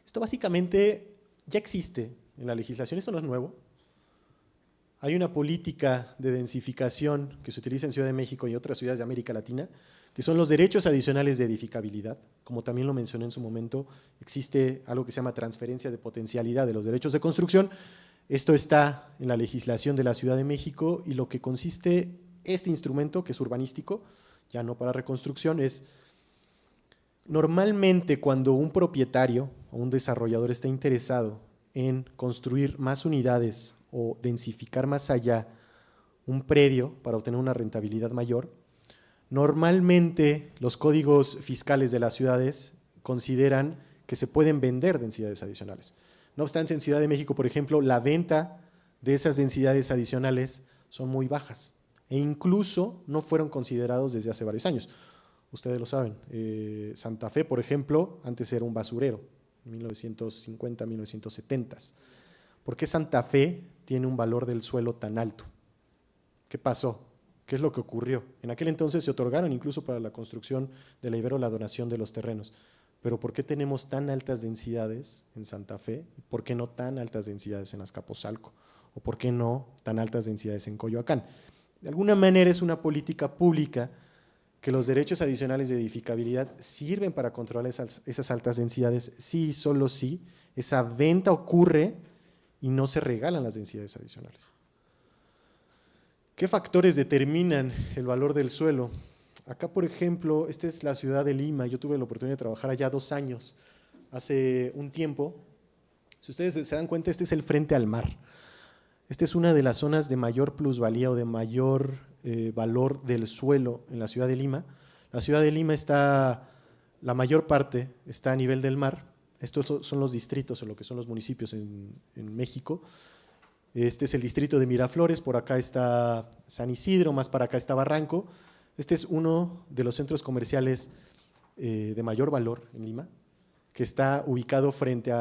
Esto básicamente ya existe en la legislación, esto no es nuevo. Hay una política de densificación que se utiliza en Ciudad de México y otras ciudades de América Latina, que son los derechos adicionales de edificabilidad. Como también lo mencioné en su momento, existe algo que se llama transferencia de potencialidad de los derechos de construcción. Esto está en la legislación de la Ciudad de México y lo que consiste este instrumento, que es urbanístico, ya no para reconstrucción, es normalmente cuando un propietario o un desarrollador está interesado en construir más unidades o densificar más allá un predio para obtener una rentabilidad mayor, normalmente los códigos fiscales de las ciudades consideran que se pueden vender densidades adicionales. No obstante, en Ciudad de México, por ejemplo, la venta de esas densidades adicionales son muy bajas e incluso no fueron considerados desde hace varios años. Ustedes lo saben, Santa Fe, por ejemplo, antes era un basurero, en 1950, 1970. ¿Por qué Santa Fe tiene un valor del suelo tan alto? ¿Qué pasó? ¿Qué es lo que ocurrió? En aquel entonces se otorgaron incluso para la construcción de la Ibero la donación de los terrenos. Pero ¿por qué tenemos tan altas densidades en Santa Fe? ¿Por qué no tan altas densidades en Azcapotzalco? ¿O por qué no tan altas densidades en Coyoacán? De alguna manera es una política pública que los derechos adicionales de edificabilidad sirven para controlar esas altas densidades, sí y solo sí esa venta ocurre y no se regalan las densidades adicionales. ¿Qué factores determinan el valor del suelo? Acá, por ejemplo, esta es la ciudad de Lima. Yo tuve la oportunidad de trabajar allá 2 años, hace un tiempo. Si ustedes se dan cuenta, este es el frente al mar. Esta es una de las zonas de mayor plusvalía o de mayor valor del suelo en la ciudad de Lima. La ciudad de Lima está, la mayor parte está a nivel del mar. Estos son los distritos o lo que son los municipios en México. Este es el distrito de Miraflores, por acá está San Isidro, más para acá está Barranco. Este es uno de los centros comerciales de mayor valor en Lima, que está ubicado frente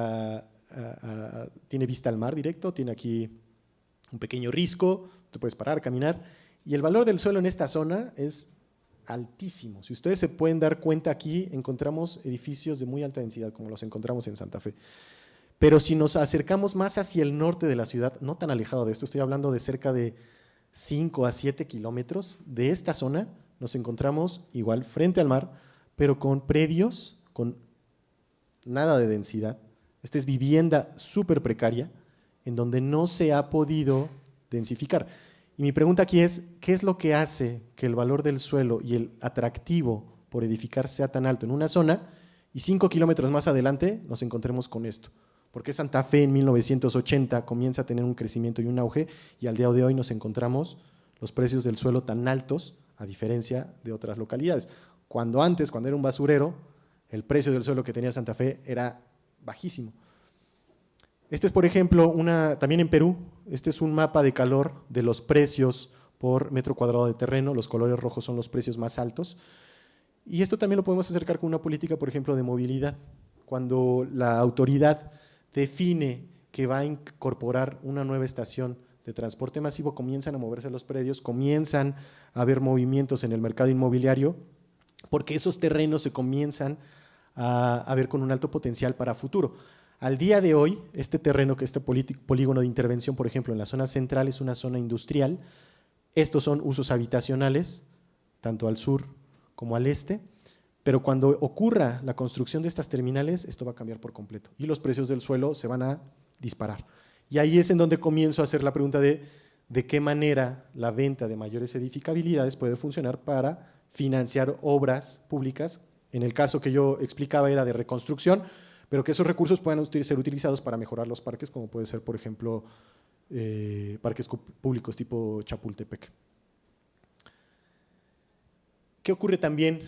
tiene vista al mar directo, tiene aquí un pequeño risco, te puedes parar, caminar, y el valor del suelo en esta zona es altísimo. Si ustedes se pueden dar cuenta, aquí encontramos edificios de muy alta densidad, como los encontramos en Santa Fe. Pero si nos acercamos más hacia el norte de la ciudad, no tan alejado de esto, estoy hablando de cerca de 5 a 7 kilómetros de esta zona, nos encontramos igual frente al mar, pero con predios con nada de densidad. Esta es vivienda súper precaria, en donde no se ha podido densificar. Y mi pregunta aquí es, ¿qué es lo que hace que el valor del suelo y el atractivo por edificar sea tan alto en una zona y 5 kilómetros más adelante nos encontremos con esto? ¿Por qué Santa Fe en 1980 comienza a tener un crecimiento y un auge y al día de hoy nos encontramos los precios del suelo tan altos a diferencia de otras localidades? Cuando antes, cuando era un basurero, el precio del suelo que tenía Santa Fe era bajísimo. Este es, por ejemplo, también en Perú, este es un mapa de calor de los precios por metro cuadrado de terreno, los colores rojos son los precios más altos, y esto también lo podemos acercar con una política, por ejemplo, de movilidad. Cuando la autoridad define que va a incorporar una nueva estación de transporte masivo, comienzan a moverse los predios, comienzan a haber movimientos en el mercado inmobiliario, porque esos terrenos se comienzan a ver con un alto potencial para futuro. Al día de hoy, este terreno, que este polígono de intervención, por ejemplo, en la zona central es una zona industrial. Estos son usos habitacionales, tanto al sur como al este, pero cuando ocurra la construcción de estas terminales, esto va a cambiar por completo y los precios del suelo se van a disparar. Y ahí es en donde comienzo a hacer la pregunta de qué manera la venta de mayores edificabilidades puede funcionar para financiar obras públicas. En el caso que yo explicaba era de reconstrucción, pero que esos recursos puedan ser utilizados para mejorar los parques, como puede ser, por ejemplo, parques públicos tipo Chapultepec. ¿Qué ocurre también?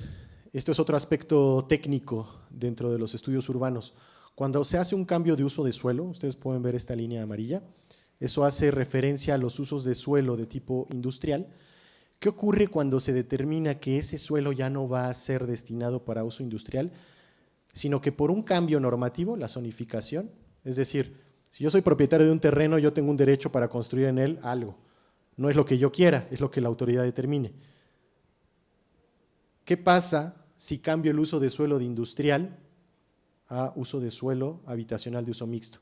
Esto es otro aspecto técnico dentro de los estudios urbanos. Cuando se hace un cambio de uso de suelo, ustedes pueden ver esta línea amarilla, eso hace referencia a los usos de suelo de tipo industrial. ¿Qué ocurre cuando se determina que ese suelo ya no va a ser destinado para uso industrial, sino que por un cambio normativo, la zonificación, es decir, si yo soy propietario de un terreno, yo tengo un derecho para construir en él algo. No es lo que yo quiera, es lo que la autoridad determine. ¿Qué pasa si cambio el uso de suelo de industrial a uso de suelo habitacional de uso mixto?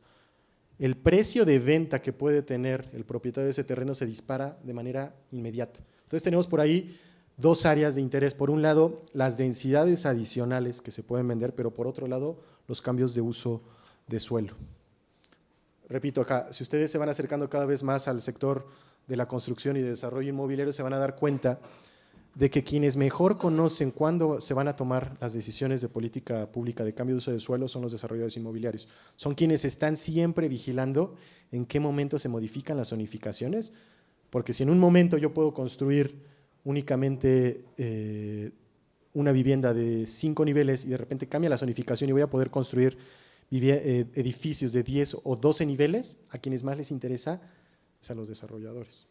El precio de venta que puede tener el propietario de ese terreno se dispara de manera inmediata. Entonces tenemos por ahí dos áreas de interés. Por un lado, las densidades adicionales que se pueden vender, pero por otro lado, los cambios de uso de suelo. Repito acá, si ustedes se van acercando cada vez más al sector de la construcción y de desarrollo inmobiliario, se van a dar cuenta de que quienes mejor conocen cuándo se van a tomar las decisiones de política pública de cambio de uso de suelo son los desarrolladores inmobiliarios. Son quienes están siempre vigilando en qué momento se modifican las zonificaciones, porque si en un momento yo puedo construir únicamente una vivienda de 5 niveles y de repente cambia la zonificación y voy a poder construir edificios de 10 o 12 niveles, a quienes más les interesa es a los desarrolladores.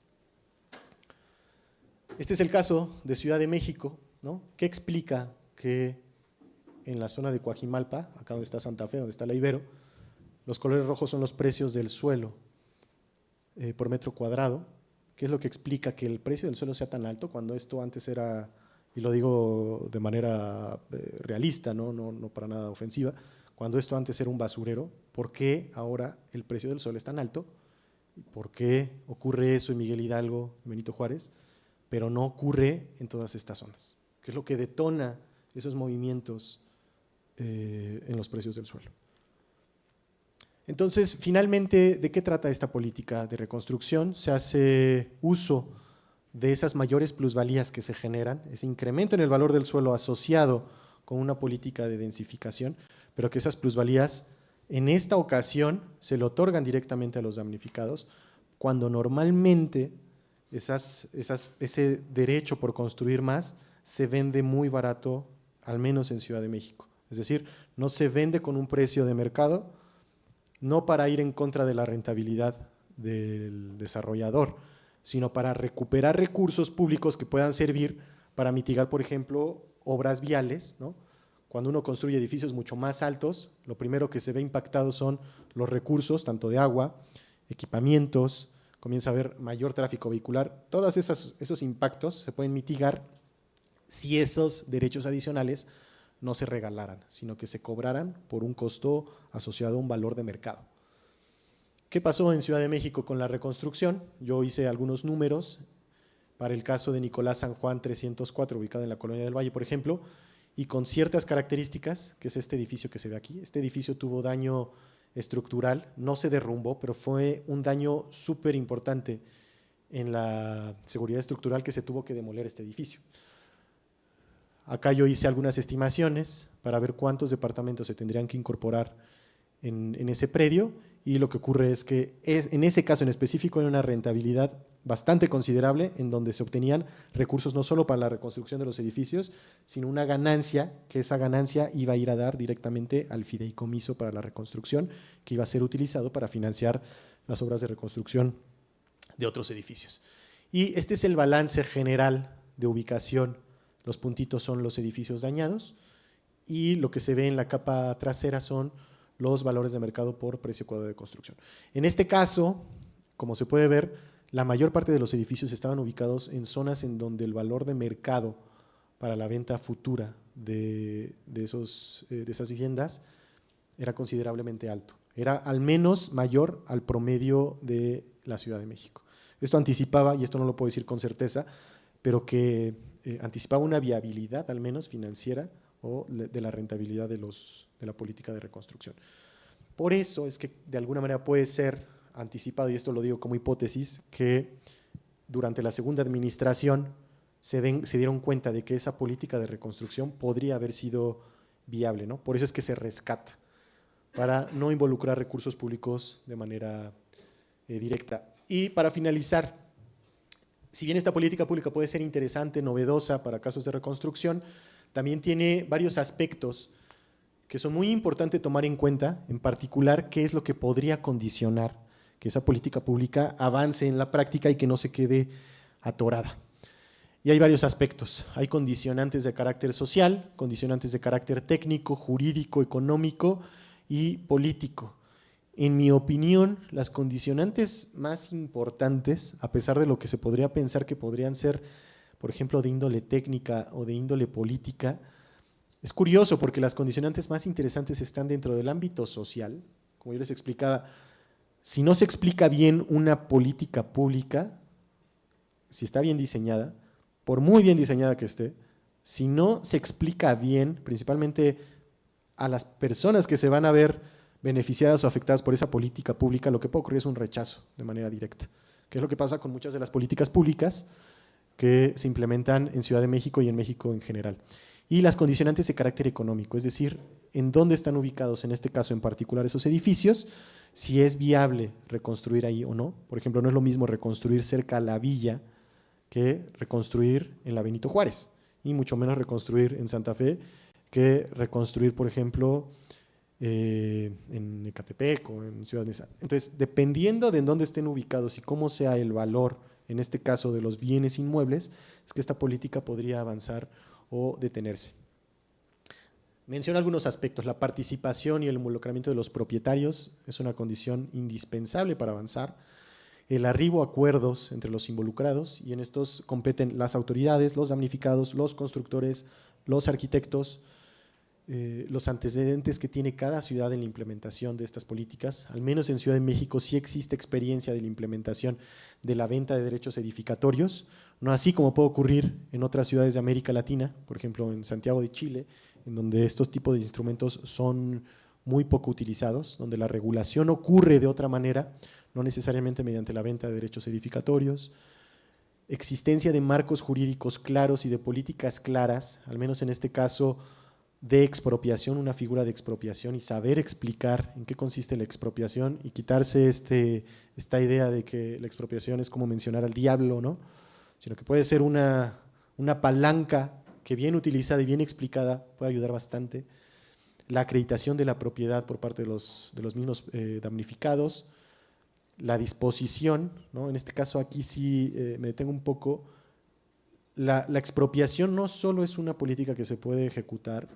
Este es el caso de Ciudad de México, ¿no? ¿Qué explica que en la zona de Coajimalpa, acá donde está Santa Fe, donde está la Ibero, los colores rojos son los precios del suelo por metro cuadrado? ¿Qué es lo que explica que el precio del suelo sea tan alto cuando esto antes era, y lo digo de manera realista, no para nada ofensiva, cuando esto antes era un basurero? ¿Por qué ahora el precio del suelo es tan alto? ¿Por qué ocurre eso en Miguel Hidalgo, en Benito Juárez, pero no ocurre en todas estas zonas? ¿Qué es lo que detona esos movimientos en los precios del suelo? Entonces, finalmente, ¿de qué trata esta política de reconstrucción? Se hace uso de esas mayores plusvalías que se generan, ese incremento en el valor del suelo asociado con una política de densificación, pero que esas plusvalías en esta ocasión se le otorgan directamente a los damnificados, cuando normalmente ese derecho por construir más se vende muy barato, al menos en Ciudad de México. Es decir, no se vende con un precio de mercado, no para ir en contra de la rentabilidad del desarrollador, sino para recuperar recursos públicos que puedan servir para mitigar, por ejemplo, obras viales, ¿no? Cuando uno construye edificios mucho más altos, lo primero que se ve impactado son los recursos, tanto de agua, equipamientos, comienza a haber mayor tráfico vehicular. Todos esos impactos se pueden mitigar si esos derechos adicionales no se regalaran, sino que se cobraran por un costo asociado a un valor de mercado. ¿Qué pasó en Ciudad de México con la reconstrucción? Yo hice algunos números para el caso de Nicolás San Juan 304, ubicado en la Colonia del Valle, por ejemplo, y con ciertas características, que es este edificio que se ve aquí. Este edificio tuvo daño estructural, no se derrumbó, pero fue un daño súper importante en la seguridad estructural, que se tuvo que demoler este edificio. Acá yo hice algunas estimaciones para ver cuántos departamentos se tendrían que incorporar en ese predio, y lo que ocurre es que en ese caso en específico era una rentabilidad bastante considerable, en donde se obtenían recursos no solo para la reconstrucción de los edificios, sino una ganancia, que esa ganancia iba a ir a dar directamente al fideicomiso para la reconstrucción, que iba a ser utilizado para financiar las obras de reconstrucción de otros edificios. Y este es el balance general de ubicación. Los puntitos son los edificios dañados y lo que se ve en la capa trasera son los valores de mercado por precio cuadrado de construcción. En este caso, como se puede ver, la mayor parte de los edificios estaban ubicados en zonas en donde el valor de mercado para la venta futura de esas viviendas era considerablemente alto. Era al menos mayor al promedio de la Ciudad de México. Esto anticipaba, y esto no lo puedo decir con certeza, pero que anticipaba una viabilidad al menos financiera o de la rentabilidad de la política de reconstrucción. Por eso es que de alguna manera puede ser anticipado, y esto lo digo como hipótesis, que durante la segunda administración se dieron cuenta de que esa política de reconstrucción podría haber sido viable, ¿no? Por eso es que se rescata, para no involucrar recursos públicos de manera directa. Y para finalizar, si bien esta política pública puede ser interesante, novedosa para casos de reconstrucción, también tiene varios aspectos que son muy importantes tomar en cuenta, en particular qué es lo que podría condicionar que esa política pública avance en la práctica y que no se quede atorada. Y hay varios aspectos. Hay condicionantes de carácter social, condicionantes de carácter técnico, jurídico, económico y político. En mi opinión, las condicionantes más importantes, a pesar de lo que se podría pensar que podrían ser, por ejemplo, de índole técnica o de índole política, es curioso porque las condicionantes más interesantes están dentro del ámbito social. Como yo les explicaba, si no se explica bien una política pública, si está bien diseñada, por muy bien diseñada que esté, si no se explica bien, principalmente a las personas que se van a ver beneficiadas o afectadas por esa política pública, lo que puede ocurrir es un rechazo de manera directa, que es lo que pasa con muchas de las políticas públicas que se implementan en Ciudad de México y en México en general. Y las condicionantes de carácter económico, es decir, en dónde están ubicados, en este caso en particular, esos edificios, si es viable reconstruir ahí o no. Por ejemplo, no es lo mismo reconstruir cerca a la villa que reconstruir en la Benito Juárez, y mucho menos reconstruir en Santa Fe que reconstruir, por ejemplo, en Ecatepec o en Ciudad Neza. Entonces, dependiendo de en dónde estén ubicados y cómo sea el valor, en este caso de los bienes inmuebles, es que esta política podría avanzar o detenerse. Menciono algunos aspectos. La participación y el involucramiento de los propietarios es una condición indispensable para avanzar. El arribo a acuerdos entre los involucrados, y en estos competen las autoridades, los damnificados, los constructores, los arquitectos, los antecedentes que tiene cada ciudad en la implementación de estas políticas. Al menos en Ciudad de México sí existe experiencia de la implementación de la venta de derechos edificatorios, no así como puede ocurrir en otras ciudades de América Latina, por ejemplo en Santiago de Chile, en donde estos tipos de instrumentos son muy poco utilizados, donde la regulación ocurre de otra manera, no necesariamente mediante la venta de derechos edificatorios. Existencia de marcos jurídicos claros y de políticas claras, al menos en este caso de expropiación, una figura de expropiación, y saber explicar en qué consiste la expropiación y quitarse esta idea de que la expropiación es como mencionar al diablo, ¿no? Sino que puede ser una palanca que bien utilizada y bien explicada puede ayudar bastante. La acreditación de la propiedad por parte de los mismos damnificados, la disposición, ¿no? En este caso aquí sí me detengo un poco. La expropiación no solo es una política que se puede ejecutar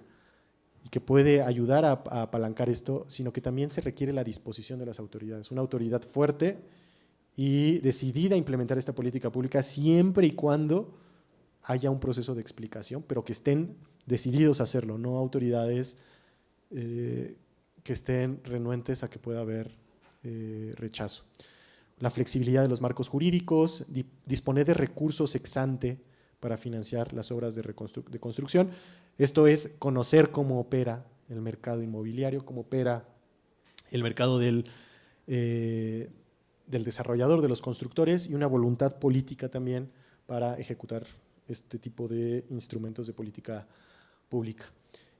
y que puede ayudar a apalancar esto, sino que también se requiere la disposición de las autoridades, una autoridad fuerte y decidida a implementar esta política pública siempre y cuando haya un proceso de explicación, pero que estén decididos a hacerlo, no autoridades que estén renuentes a que pueda haber rechazo. La flexibilidad de los marcos jurídicos, disponer de recursos ex ante para financiar las obras de construcción. Esto es conocer cómo opera el mercado inmobiliario, cómo opera el mercado del desarrollador, de los constructores, y una voluntad política también para ejecutar este tipo de instrumentos de política pública.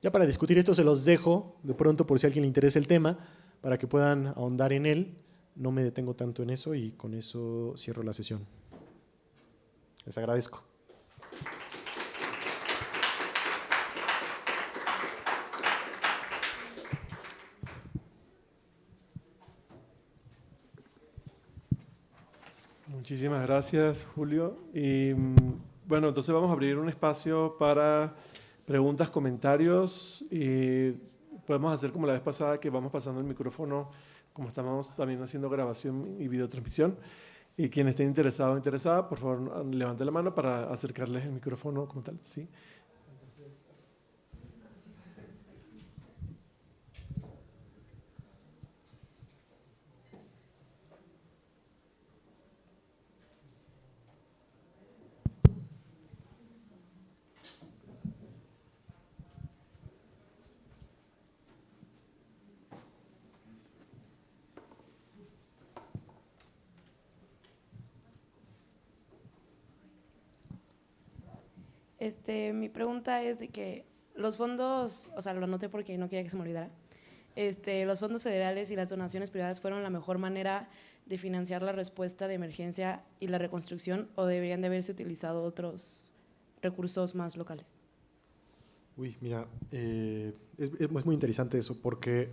Ya para discutir esto se los dejo de pronto por si a alguien le interesa el tema, para que puedan ahondar en él. No me detengo tanto en eso y con eso cierro la sesión. Les agradezco. Muchísimas gracias, Julio. Y bueno, entonces vamos a abrir un espacio para preguntas, comentarios. Y podemos hacer como la vez pasada, que vamos pasando el micrófono, como estamos también haciendo grabación y videotransmisión. Y quien esté interesado o interesada, por favor, levante la mano para acercarles el micrófono como tal. ¿Sí? Mi pregunta es de que los fondos, o sea, lo anoté porque no quería que se me olvidara, los fondos federales y las donaciones privadas fueron la mejor manera de financiar la respuesta de emergencia y la reconstrucción, o deberían de haberse utilizado otros recursos más locales. Uy, mira, es muy interesante eso, porque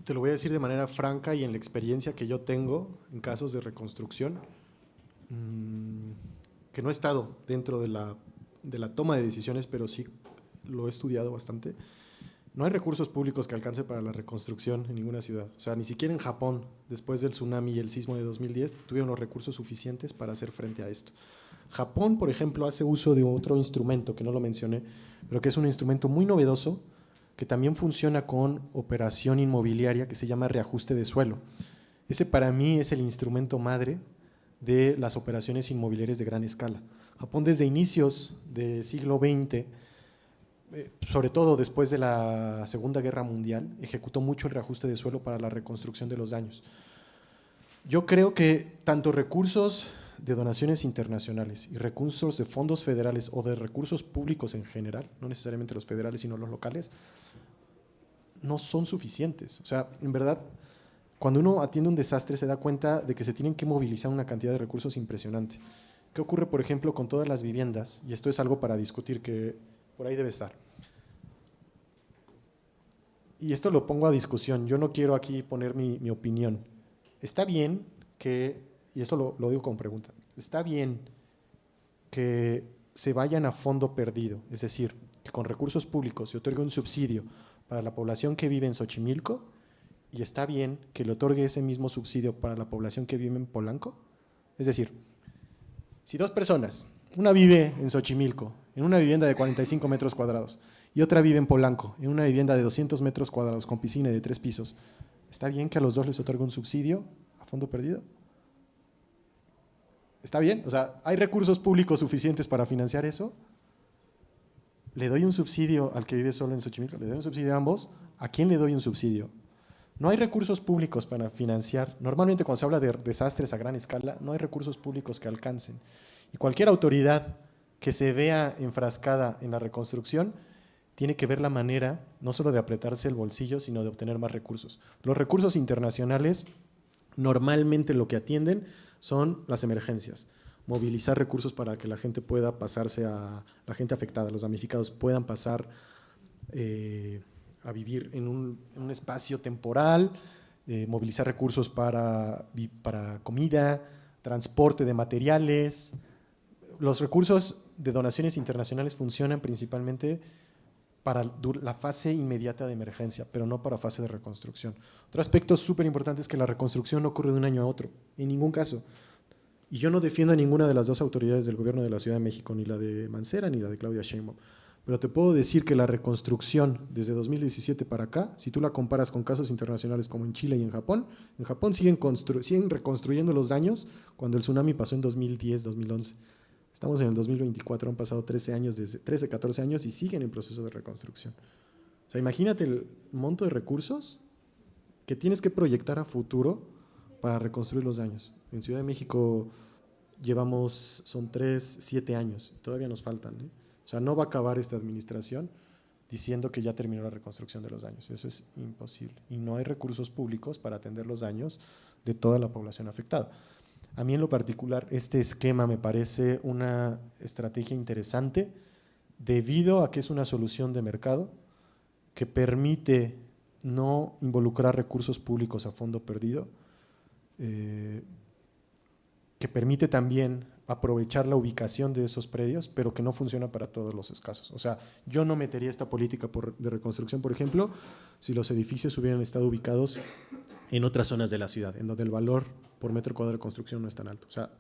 te lo voy a decir de manera franca y en la experiencia que yo tengo en casos de reconstrucción. que no he estado dentro de la toma de decisiones, pero sí lo he estudiado bastante. No hay recursos públicos que alcancen para la reconstrucción en ninguna ciudad. O sea, ni siquiera en Japón, después del tsunami y el sismo de 2010, tuvieron los recursos suficientes para hacer frente a esto. Japón, por ejemplo, hace uso de otro instrumento que no lo mencioné, pero que es un instrumento muy novedoso, que también funciona con operación inmobiliaria, que se llama reajuste de suelo. Ese para mí es el instrumento madre de las operaciones inmobiliarias de gran escala. Japón desde inicios del siglo XX, sobre todo después de la Segunda Guerra Mundial, ejecutó mucho el reajuste de suelo para la reconstrucción de los daños. Yo creo que tanto recursos de donaciones internacionales y recursos de fondos federales o de recursos públicos en general, no necesariamente los federales sino los locales, no son suficientes. O sea, en verdad, cuando uno atiende un desastre se da cuenta de que se tienen que movilizar una cantidad de recursos impresionante. ¿Qué ocurre, por ejemplo, con todas las viviendas? Y esto es algo para discutir que por ahí debe estar. Y esto lo pongo a discusión, yo no quiero aquí poner mi opinión. Está bien que, y esto lo digo con pregunta, está bien que se vayan a fondo perdido, es decir, que con recursos públicos se otorgue un subsidio para la población que vive en Xochimilco, y está bien que le otorgue ese mismo subsidio para la población que vive en Polanco. Es decir, si dos personas, una vive en Xochimilco, en una vivienda de 45 metros cuadrados, y otra vive en Polanco, en una vivienda de 200 metros cuadrados con piscina y de 3 pisos, ¿está bien que a los dos les otorgue un subsidio a fondo perdido? ¿Está bien? O sea, ¿hay recursos públicos suficientes para financiar eso? ¿Le doy un subsidio al que vive solo en Xochimilco? ¿Le doy un subsidio a ambos? ¿A quién le doy un subsidio? No hay recursos públicos para financiar. Normalmente cuando se habla de desastres a gran escala, no hay recursos públicos que alcancen. Y cualquier autoridad que se vea enfrascada en la reconstrucción tiene que ver la manera no solo de apretarse el bolsillo, sino de obtener más recursos. Los recursos internacionales normalmente lo que atienden son las emergencias, movilizar recursos para que la gente pueda pasarse la gente afectada, los damnificados puedan pasar a vivir en un espacio temporal, movilizar recursos para comida, transporte de materiales. Los recursos de donaciones internacionales funcionan principalmente para la fase inmediata de emergencia, pero no para fase de reconstrucción. Otro aspecto súper importante es que la reconstrucción no ocurre de un año a otro, en ningún caso. Y yo no defiendo a ninguna de las dos autoridades del gobierno de la Ciudad de México, ni la de Mancera ni la de Claudia Sheinbaum, pero te puedo decir que la reconstrucción desde 2017 para acá, si tú la comparas con casos internacionales como en Chile y en Japón siguen reconstruyendo los daños cuando el tsunami pasó en 2010, 2011. Estamos en el 2024, han pasado 13, 14 años y siguen en proceso de reconstrucción. O sea, imagínate el monto de recursos que tienes que proyectar a futuro para reconstruir los daños. En Ciudad de México son 7 años, todavía nos faltan, ¿eh? O sea, no va a acabar esta administración diciendo que ya terminó la reconstrucción de los daños. Eso es imposible. Y no hay recursos públicos para atender los daños de toda la población afectada. A mí en lo particular este esquema me parece una estrategia interesante debido a que es una solución de mercado que permite no involucrar recursos públicos a fondo perdido, que permite también aprovechar la ubicación de esos predios, pero que no funciona para todos los casos. O sea, yo no metería esta política de reconstrucción, por ejemplo, si los edificios hubieran estado ubicados en otras zonas de la ciudad, en donde el valor por metro cuadrado de construcción no es tan alto. O sea,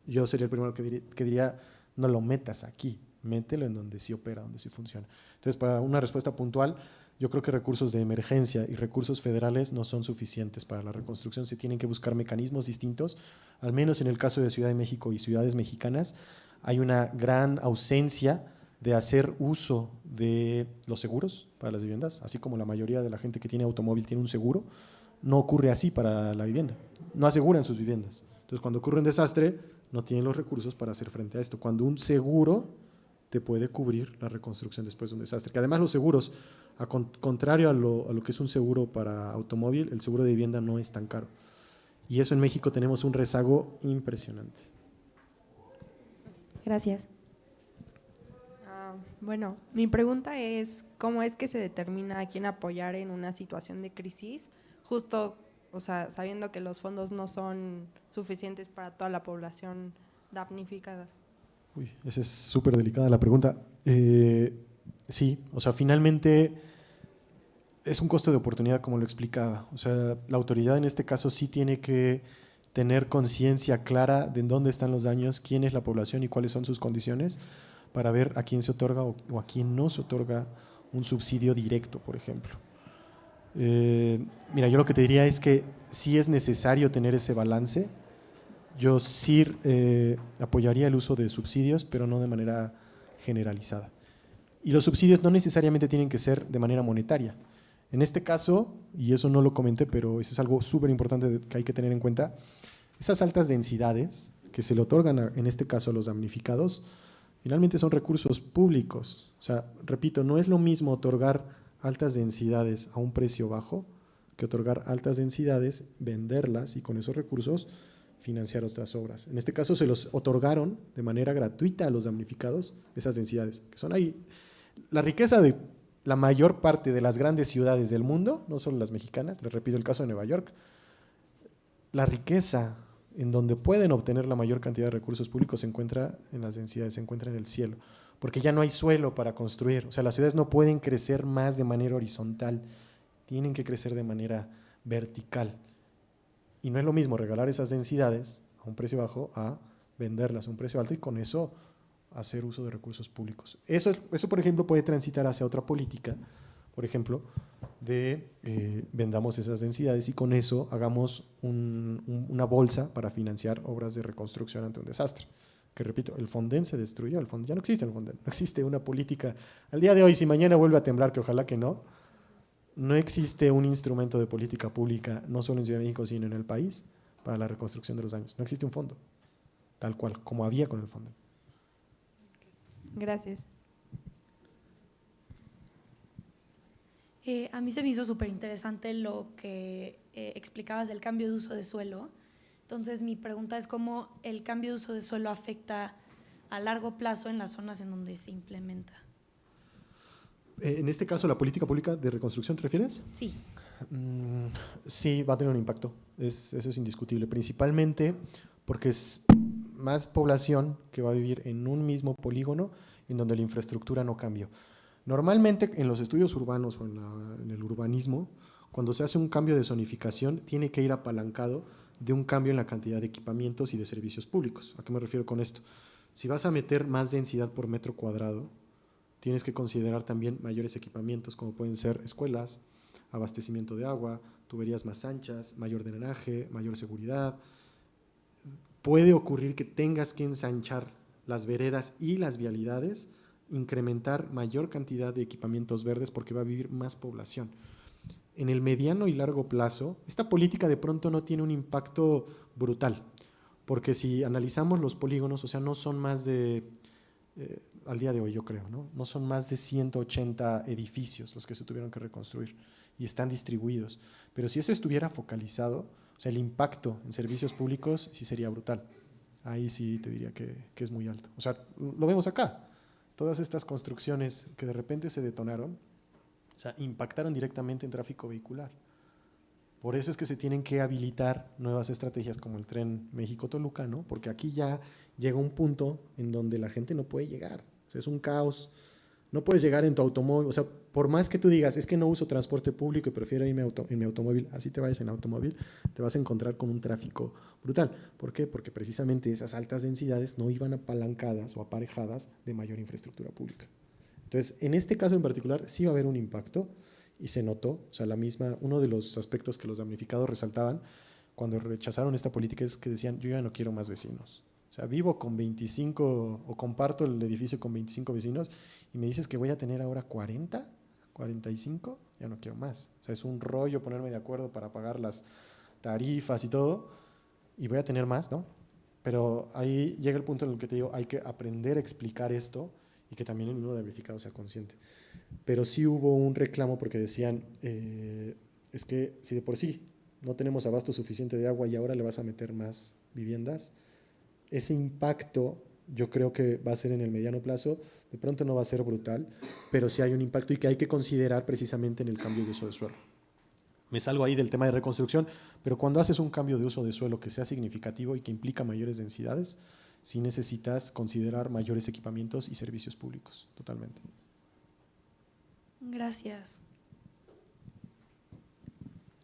yo sería el primero que diría, no lo metas aquí, mételo en donde sí opera, donde sí funciona. Entonces, para una respuesta puntual, yo creo que recursos de emergencia y recursos federales no son suficientes para la reconstrucción. Se tienen que buscar mecanismos distintos. Al menos en el caso de Ciudad de México y ciudades mexicanas, hay una gran ausencia de hacer uso de los seguros para las viviendas, así como la mayoría de la gente que tiene automóvil tiene un seguro. No ocurre así para la vivienda, no aseguran sus viviendas. Entonces, cuando ocurre un desastre, no tienen los recursos para hacer frente a esto. Cuando un seguro te puede cubrir la reconstrucción después de un desastre, que además los seguros, contrario a lo que es un seguro para automóvil, el seguro de vivienda no es tan caro. Y eso en México tenemos un rezago impresionante. Gracias. Bueno, mi pregunta es, ¿cómo es que se determina a quién apoyar en una situación de crisis? Justo, o sea, sabiendo que los fondos no son suficientes para toda la población damnificada. Uy, esa es súper delicada la pregunta. Sí, o sea, finalmente es un costo de oportunidad, como lo explicaba. O sea, la autoridad en este caso sí tiene que tener conciencia clara de en dónde están los daños, quién es la población y cuáles son sus condiciones para ver a quién se otorga o a quién no se otorga un subsidio directo, por ejemplo. Mira, yo lo que te diría es que sí es necesario tener ese balance. Yo sí apoyaría el uso de subsidios, pero no de manera generalizada. Y los subsidios no necesariamente tienen que ser de manera monetaria. En este caso, y eso no lo comenté, pero eso es algo súper importante que hay que tener en cuenta, esas altas densidades que se le otorgan en este caso a los damnificados, finalmente son recursos públicos. O sea, repito, no es lo mismo otorgar altas densidades a un precio bajo que otorgar altas densidades, venderlas y con esos recursos financiar otras obras. En este caso se los otorgaron de manera gratuita a los damnificados esas densidades, que son ahí. La riqueza de la mayor parte de las grandes ciudades del mundo, no solo las mexicanas, les repito el caso de Nueva York, la riqueza en donde pueden obtener la mayor cantidad de recursos públicos se encuentra en las densidades, se encuentra en el cielo, porque ya no hay suelo para construir. O sea, las ciudades no pueden crecer más de manera horizontal, tienen que crecer de manera vertical. Y no es lo mismo regalar esas densidades a un precio bajo a venderlas a un precio alto y con eso hacer uso de recursos públicos. Eso, por ejemplo, puede transitar hacia otra política, por ejemplo, de vendamos esas densidades y con eso hagamos una bolsa para financiar obras de reconstrucción ante un desastre. Que repito, el Fonden se destruyó, ya no existe el Fonden, no existe una política. Al día de hoy, si mañana vuelve a temblar, que ojalá que no, no existe un instrumento de política pública, no solo en Ciudad de México, sino en el país, para la reconstrucción de los daños. No existe un fondo, tal cual, como había con el Fonden. Gracias. A mí se me hizo súper interesante lo que explicabas del cambio de uso de suelo. Entonces, mi pregunta es cómo el cambio de uso de suelo afecta a largo plazo en las zonas en donde se implementa. En este caso, ¿la política pública de reconstrucción te refieres? Sí. Sí, va a tener un impacto, eso es indiscutible, principalmente porque es más población que va a vivir en un mismo polígono en donde la infraestructura no cambió. Normalmente en los estudios urbanos o en el urbanismo, cuando se hace un cambio de zonificación, tiene que ir apalancado de un cambio en la cantidad de equipamientos y de servicios públicos. ¿A qué me refiero con esto? Si vas a meter más densidad por metro cuadrado, tienes que considerar también mayores equipamientos, como pueden ser escuelas, abastecimiento de agua, tuberías más anchas, mayor drenaje, mayor seguridad. Puede ocurrir que tengas que ensanchar las veredas y las vialidades, incrementar mayor cantidad de equipamientos verdes porque va a vivir más población. En el mediano y largo plazo, esta política de pronto no tiene un impacto brutal, porque si analizamos los polígonos, o sea, no son más de, al día de hoy yo creo, no son más de 180 edificios los que se tuvieron que reconstruir y están distribuidos. Pero si eso estuviera focalizado, o sea, el impacto en servicios públicos sí sería brutal. Ahí sí te diría que es muy alto. O sea, lo vemos acá. Todas estas construcciones que de repente se detonaron, o sea, impactaron directamente en tráfico vehicular. Por eso es que se tienen que habilitar nuevas estrategias como el tren México-Toluca, ¿no? Porque aquí ya llega un punto en donde la gente no puede llegar. O sea, es un caos. No puedes llegar en tu automóvil. O sea, por más que tú digas, es que no uso transporte público y prefiero irme en mi automóvil, así te vayas en automóvil, te vas a encontrar con un tráfico brutal. ¿Por qué? Porque precisamente esas altas densidades no iban apalancadas o aparejadas de mayor infraestructura pública. Entonces, en este caso en particular, sí va a haber un impacto y se notó. O sea, uno de los aspectos que los damnificados resaltaban cuando rechazaron esta política es que decían, yo ya no quiero más vecinos. O sea, vivo con 25 o comparto el edificio con 25 vecinos y me dices que voy a tener ahora 40, 45, ya no quiero más. O sea, es un rollo ponerme de acuerdo para pagar las tarifas y todo y voy a tener más, ¿no? Pero ahí llega el punto en el que te digo, hay que aprender a explicar esto y que también el mismo damnificado sea consciente. Pero sí hubo un reclamo porque decían, es que si de por sí no tenemos abasto suficiente de agua y ahora le vas a meter más viviendas, ese impacto yo creo que va a ser en el mediano plazo, de pronto no va a ser brutal, pero sí hay un impacto y que hay que considerar precisamente en el cambio de uso de suelo. Me salgo ahí del tema de reconstrucción, pero cuando haces un cambio de uso de suelo que sea significativo y que implica mayores densidades, sí necesitas considerar mayores equipamientos y servicios públicos, totalmente. Gracias.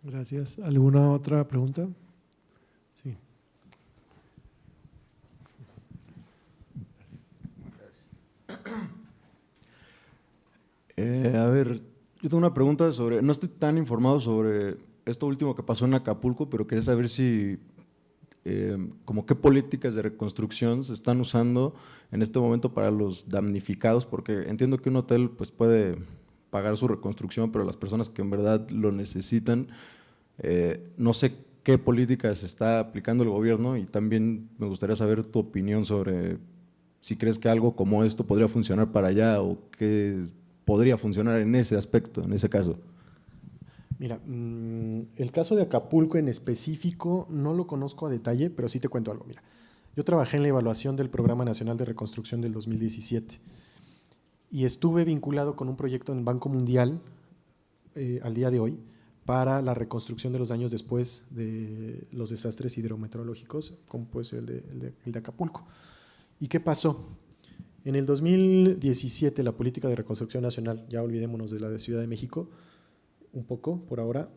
Gracias. ¿Alguna otra pregunta? Sí. A ver, yo tengo una pregunta sobre, no estoy tan informado sobre esto último que pasó en Acapulco, pero quería saber si, como qué políticas de reconstrucción se están usando en este momento para los damnificados, porque entiendo que un hotel pues puede pagar su reconstrucción, pero las personas que en verdad lo necesitan, no sé qué políticas está aplicando el gobierno, y también me gustaría saber tu opinión sobre si crees que algo como esto podría funcionar para allá o qué podría funcionar en ese aspecto, en ese caso. Mira, el caso de Acapulco en específico no lo conozco a detalle, pero sí te cuento algo. Mira, yo trabajé en la evaluación del Programa Nacional de Reconstrucción del 2017 y estuve vinculado con un proyecto en el Banco Mundial al día de hoy para la reconstrucción de los años después de los desastres hidrometeorológicos, como puede ser el de Acapulco. ¿Y qué pasó? En el 2017 la política de reconstrucción nacional, ya olvidémonos de la de Ciudad de México, un poco por ahora,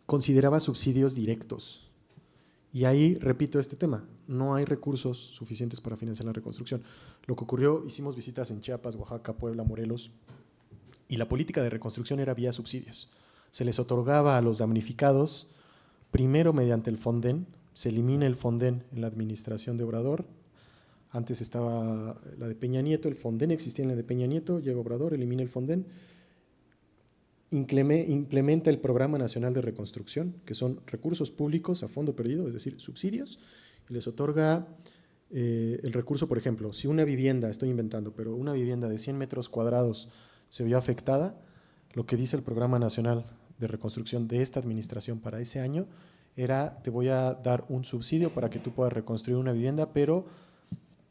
consideraba subsidios directos. Y ahí repito este tema, no hay recursos suficientes para financiar la reconstrucción. Lo que ocurrió, hicimos visitas en Chiapas, Oaxaca, Puebla, Morelos, y la política de reconstrucción era vía subsidios. Se les otorgaba a los damnificados, primero mediante el Fonden, se elimina el Fonden en la administración de Obrador. Antes estaba la de Peña Nieto, el Fonden existía en la de Peña Nieto, llega Obrador, elimina el Fonden, implementa el Programa Nacional de Reconstrucción, que son recursos públicos a fondo perdido, es decir, subsidios, y les otorga el recurso, por ejemplo, si una vivienda, estoy inventando, pero una vivienda de 100 metros cuadrados se vio afectada, lo que dice el Programa Nacional de Reconstrucción de esta administración para ese año era, te voy a dar un subsidio para que tú puedas reconstruir una vivienda, pero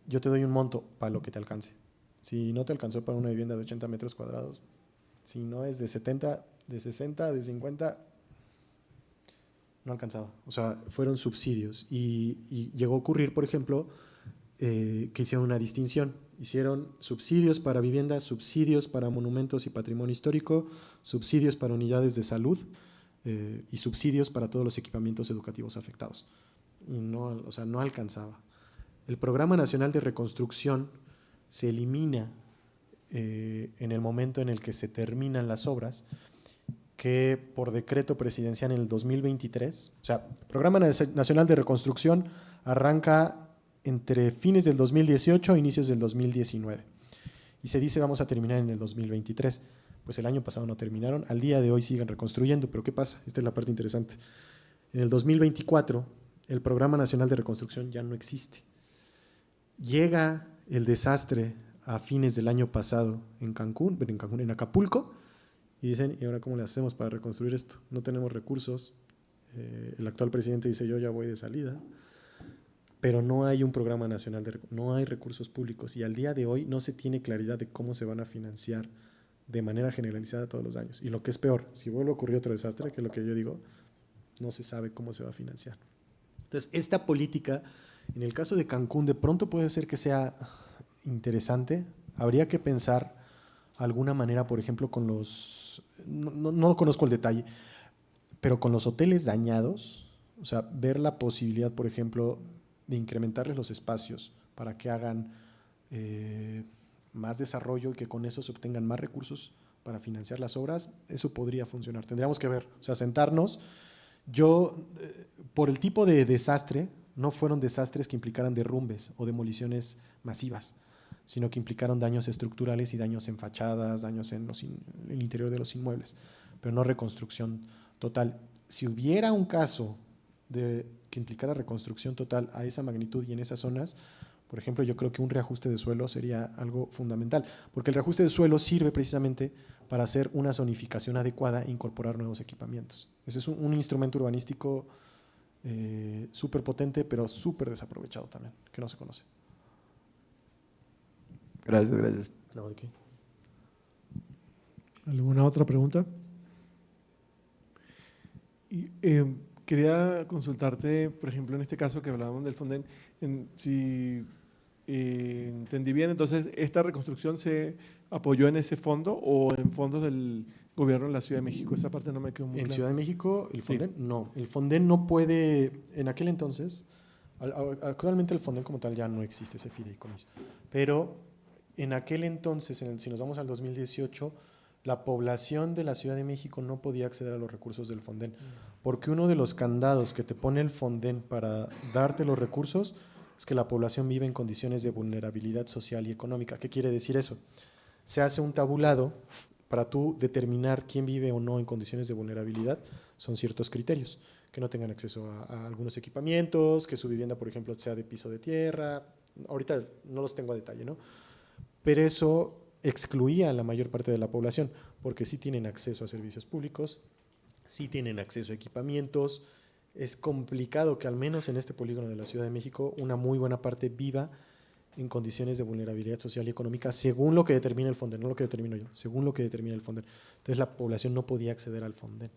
yo te doy un monto para lo que te alcance. Si no te alcanzó para una vivienda de 80 metros cuadrados, si no es de 70, de 60, de 50, no alcanzaba. O sea, fueron subsidios. Y llegó a ocurrir, por ejemplo, que hicieron una distinción. Hicieron subsidios para viviendas, subsidios para monumentos y patrimonio histórico, subsidios para unidades de salud y subsidios para todos los equipamientos educativos afectados. Y no, o sea, no alcanzaba. El Programa Nacional de Reconstrucción se elimina en el momento en el que se terminan las obras, que por decreto presidencial en el 2023, o sea, el Programa Nacional de Reconstrucción arranca entre fines del 2018 e inicios del 2019 y se dice vamos a terminar en el 2023. Pues el año pasado no terminaron, al día de hoy siguen reconstruyendo, pero ¿qué pasa? Esta es la parte interesante. En el 2024 el Programa Nacional de Reconstrucción ya no existe. Llega el desastre a fines del año pasado en Acapulco, y dicen, ¿y ahora cómo le hacemos para reconstruir esto? No tenemos recursos, el actual presidente dice, yo ya voy de salida, pero no hay un programa nacional, no hay recursos públicos, y al día de hoy no se tiene claridad de cómo se van a financiar de manera generalizada todos los años. Y lo que es peor, si vuelve a ocurrir otro desastre, que es lo que yo digo, no se sabe cómo se va a financiar. Entonces, esta política, en el caso de Cancún, de pronto puede ser que sea interesante. Habría que pensar alguna manera, por ejemplo, con los, no conozco el detalle, pero con los hoteles dañados, o sea, ver la posibilidad, por ejemplo, de incrementarles los espacios para que hagan más desarrollo y que con eso se obtengan más recursos para financiar las obras, eso podría funcionar. Tendríamos que ver, o sea, sentarnos. Yo, por el tipo de desastre, no fueron desastres que implicaran derrumbes o demoliciones masivas, sino que implicaron daños estructurales y daños en fachadas, daños en el interior de los inmuebles, pero no reconstrucción total. Si hubiera un caso que implicara reconstrucción total a esa magnitud y en esas zonas, por ejemplo, yo creo que un reajuste de suelo sería algo fundamental, porque el reajuste de suelo sirve precisamente para hacer una zonificación adecuada e incorporar nuevos equipamientos. Ese es un instrumento urbanístico súper potente, pero súper desaprovechado también, que no se conoce. Gracias, gracias. No, ¿de qué? ¿Alguna otra pregunta? Y, quería consultarte, por ejemplo, en este caso que hablábamos del Fonden, si entendí bien, entonces, ¿esta reconstrucción se apoyó en ese fondo o en fondos del gobierno de la Ciudad de México? Esa parte no me quedó muy En clara. Ciudad de México, el Sí. Fonden, no. El Fonden no puede, en aquel entonces, actualmente el Fonden como tal ya no existe, ese fideicomiso. Pero en aquel entonces, si nos vamos al 2018, la población de la Ciudad de México no podía acceder a los recursos del Fonden, porque uno de los candados que te pone el Fonden para darte los recursos es que la población vive en condiciones de vulnerabilidad social y económica. ¿Qué quiere decir eso? Se hace un tabulado para tú determinar quién vive o no en condiciones de vulnerabilidad. Son ciertos criterios: que no tengan acceso a algunos equipamientos, que su vivienda, por ejemplo, sea de piso de tierra. Ahorita no los tengo a detalle, ¿no? Pero eso excluía a la mayor parte de la población, porque sí tienen acceso a servicios públicos, sí tienen acceso a equipamientos. Es complicado que al menos en este polígono de la Ciudad de México una muy buena parte viva en condiciones de vulnerabilidad social y económica, según lo que determina el Fonden, no lo que determino yo, según lo que determina el Fonden. Entonces la población no podía acceder al Fonden.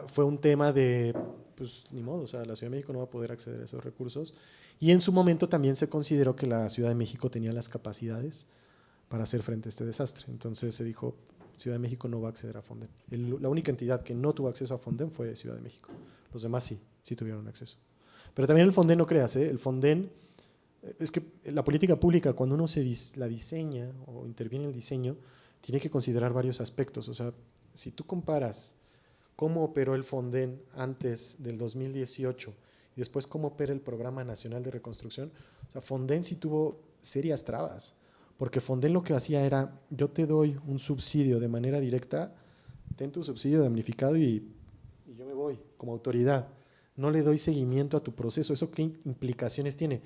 Fue un tema de, pues ni modo, o sea, la Ciudad de México no va a poder acceder a esos recursos. Y en su momento también se consideró que la Ciudad de México tenía las capacidades para hacer frente a este desastre. Entonces se dijo, Ciudad de México no va a acceder a Fonden. La única entidad que no tuvo acceso a Fonden fue Ciudad de México. Los demás sí tuvieron acceso. Pero también el Fonden, no creas, el Fonden, es que la política pública, cuando uno la diseña o interviene en el diseño, tiene que considerar varios aspectos. O sea, si tú comparas cómo operó el Fonden antes del 2018 y después cómo opera el Programa Nacional de Reconstrucción, o sea, Fonden sí tuvo serias trabas, porque Fonden lo que hacía era, yo te doy un subsidio de manera directa, ten tu subsidio damnificado y yo me voy como autoridad. No le doy seguimiento a tu proceso. ¿Eso qué implicaciones tiene?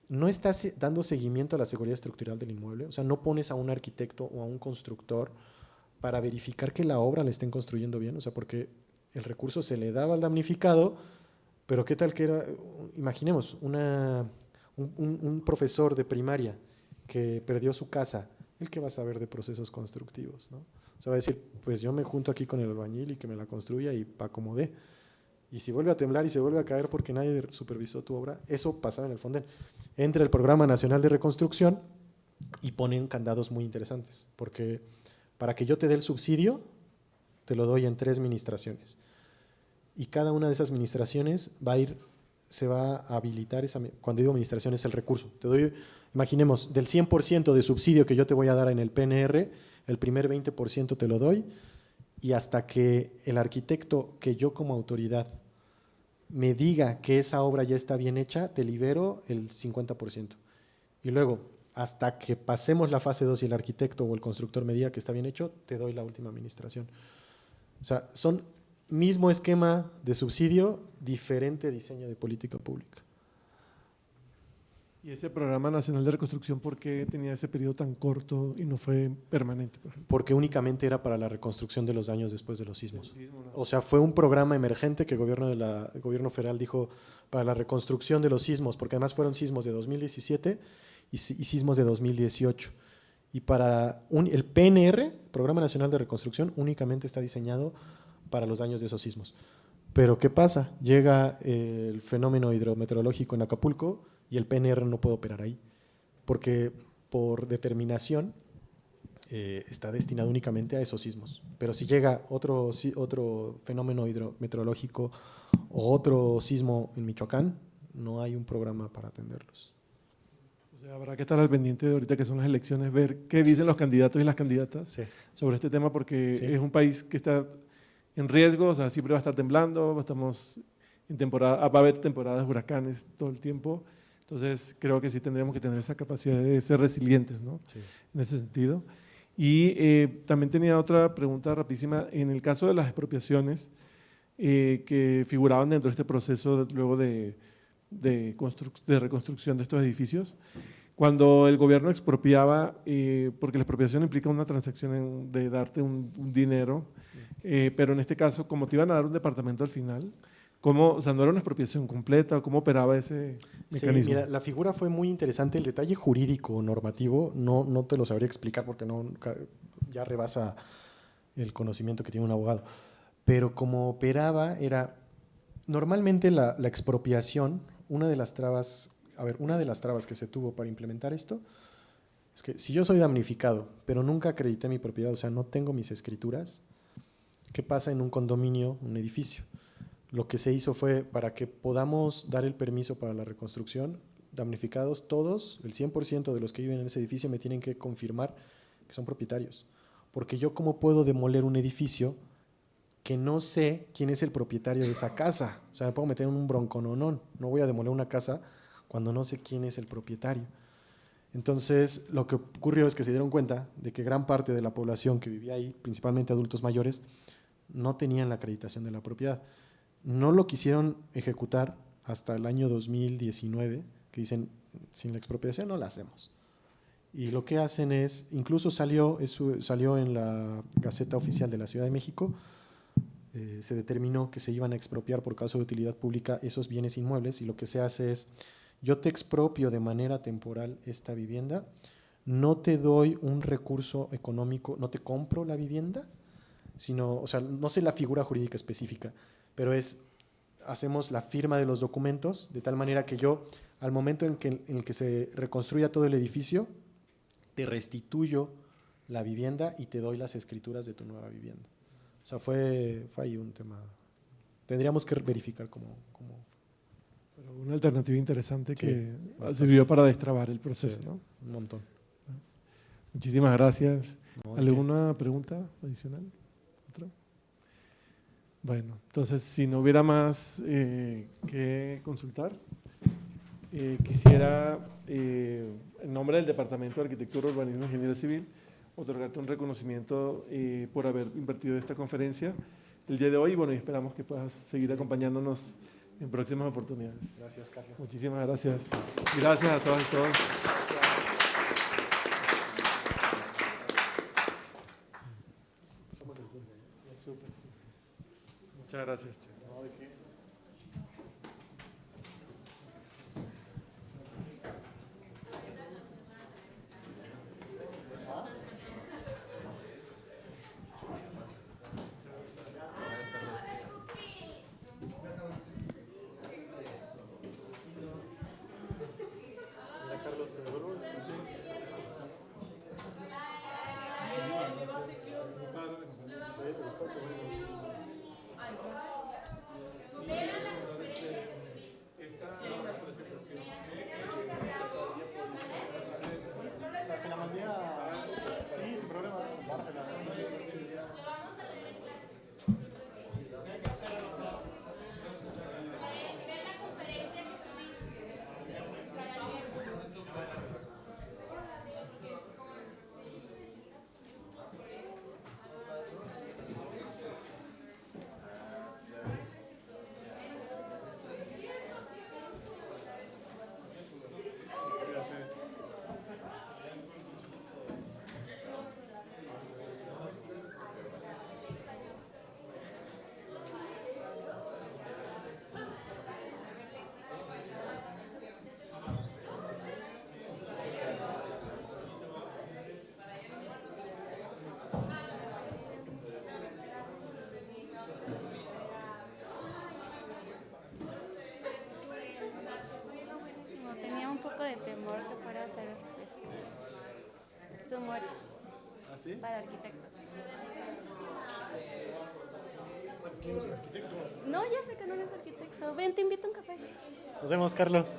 No estás dando seguimiento a la seguridad estructural del inmueble, o sea, no pones a un arquitecto o a un constructor para verificar que la obra la estén construyendo bien, o sea, porque el recurso se le daba al damnificado, pero qué tal que era, imaginemos, un profesor de primaria que perdió su casa, ¿el qué va a saber de procesos constructivos, ¿no? O sea, va a decir, pues yo me junto aquí con el albañil y que me la construya y pa' como dé. Y si vuelve a temblar y se vuelve a caer porque nadie supervisó tu obra, eso pasaba en el Fonden. Entra el Programa Nacional de Reconstrucción y ponen candados muy interesantes, porque para que yo te dé el subsidio, te lo doy en 3 administraciones. Y cada una de esas administraciones se va a habilitar, cuando digo administración es el recurso. Te doy, imaginemos, del 100% de subsidio que yo te voy a dar en el PNR, el primer 20% te lo doy, y hasta que el arquitecto que yo como autoridad me diga que esa obra ya está bien hecha, te libero el 50%. Y luego, hasta que pasemos la fase 2 y el arquitecto o el constructor me diga que está bien hecho, te doy la última administración. O sea, son mismo esquema de subsidio, diferente diseño de política pública. ¿Y ese Programa Nacional de Reconstrucción por qué tenía ese periodo tan corto y no fue permanente, por ejemplo? Porque únicamente era para la reconstrucción de los daños después de los sismos. ¿No? O sea, fue un programa emergente que el gobierno federal dijo para la reconstrucción de los sismos, porque además fueron sismos de 2017 y sismos de 2018. Y para el PNR, Programa Nacional de Reconstrucción, únicamente está diseñado para los daños de esos sismos. Pero ¿qué pasa? Llega el fenómeno hidrometeorológico en Acapulco y el PNR no puede operar ahí, porque por determinación está destinado únicamente a esos sismos. Pero si llega otro fenómeno hidrometeorológico o otro sismo en Michoacán, no hay un programa para atenderlos. O sea, habrá que estar al pendiente de ahorita que son las elecciones, ver qué dicen los candidatos y las candidatas sobre este tema, porque es un país que está en riesgo, o sea, siempre va a estar temblando, estamos en temporada, va a haber temporadas de huracanes todo el tiempo, entonces creo que sí tendremos que tener esa capacidad de ser resilientes, ¿no? Sí. En ese sentido. Y también tenía otra pregunta rapidísima, en el caso de las expropiaciones que figuraban dentro de este proceso luego de reconstrucción de estos edificios, cuando el gobierno expropiaba, porque la expropiación implica una transacción de darte un dinero, pero en este caso, como te iban a dar un departamento al final, ¿cómo, o sea, no era una expropiación completa? ¿Cómo operaba ese mecanismo? Sí, mira, la figura fue muy interesante. El detalle jurídico normativo no te lo sabría explicar porque ya rebasa el conocimiento que tiene un abogado. Pero como operaba era, Normalmente la expropiación, una de las trabas que se tuvo para implementar esto es que si yo soy damnificado, pero nunca acredité mi propiedad, o sea, no tengo mis escrituras, ¿qué pasa en un condominio, un edificio? Lo que se hizo fue, para que podamos dar el permiso para la reconstrucción, damnificados todos, el 100% de los que viven en ese edificio me tienen que confirmar que son propietarios. Porque yo, ¿cómo puedo demoler un edificio que no sé quién es el propietario de esa casa? O sea, me puedo meter en un broncononón. No voy a demoler una casa cuando no sé quién es el propietario. Entonces, lo que ocurrió es que se dieron cuenta de que gran parte de la población que vivía ahí, principalmente adultos mayores, no tenían la acreditación de la propiedad. No lo quisieron ejecutar hasta el año 2019, que dicen, sin la expropiación no la hacemos. Y lo que hacen es, incluso salió en la Gaceta Oficial de la Ciudad de México, se determinó que se iban a expropiar por causa de utilidad pública esos bienes inmuebles, y lo que se hace es, yo te expropio de manera temporal esta vivienda, no te doy un recurso económico, no te compro la vivienda, sino, o sea, no sé la figura jurídica específica, pero hacemos la firma de los documentos de tal manera que yo, al momento en el que se reconstruya todo el edificio, te restituyo la vivienda y te doy las escrituras de tu nueva vivienda. O sea, fue ahí un tema. Tendríamos que verificar cómo. Pero una alternativa interesante Sí, que bastante. sirvió para destrabar el proceso, Sí, ¿no? un montón. Muchísimas gracias. No, ¿de ¿Alguna pregunta adicional? ¿Otra? Bueno, entonces, si no hubiera más que consultar, quisiera, en nombre del Departamento de Arquitectura, Urbanismo e Ingeniería Civil, otorgarte un reconocimiento por haber invertido esta conferencia el día de hoy. Bueno, y esperamos que puedas seguir acompañándonos en próximas oportunidades. Gracias, Carlos. Muchísimas gracias. Gracias a todas y todos. Súper, sí. Muchas gracias. Che. Mira, Carlos, te devuelvo esto. Sí. Sí, te gustó, qué bueno. Se la mandé a... Sí, sin problema, compártela. Tenía un poco de temor que fuera a ser too much ¿Ah, sí? para arquitectos. ¿Quién es el arquitecto? No, ya sé que no eres arquitecto. Ven, te invito a un café. Nos vemos, Carlos.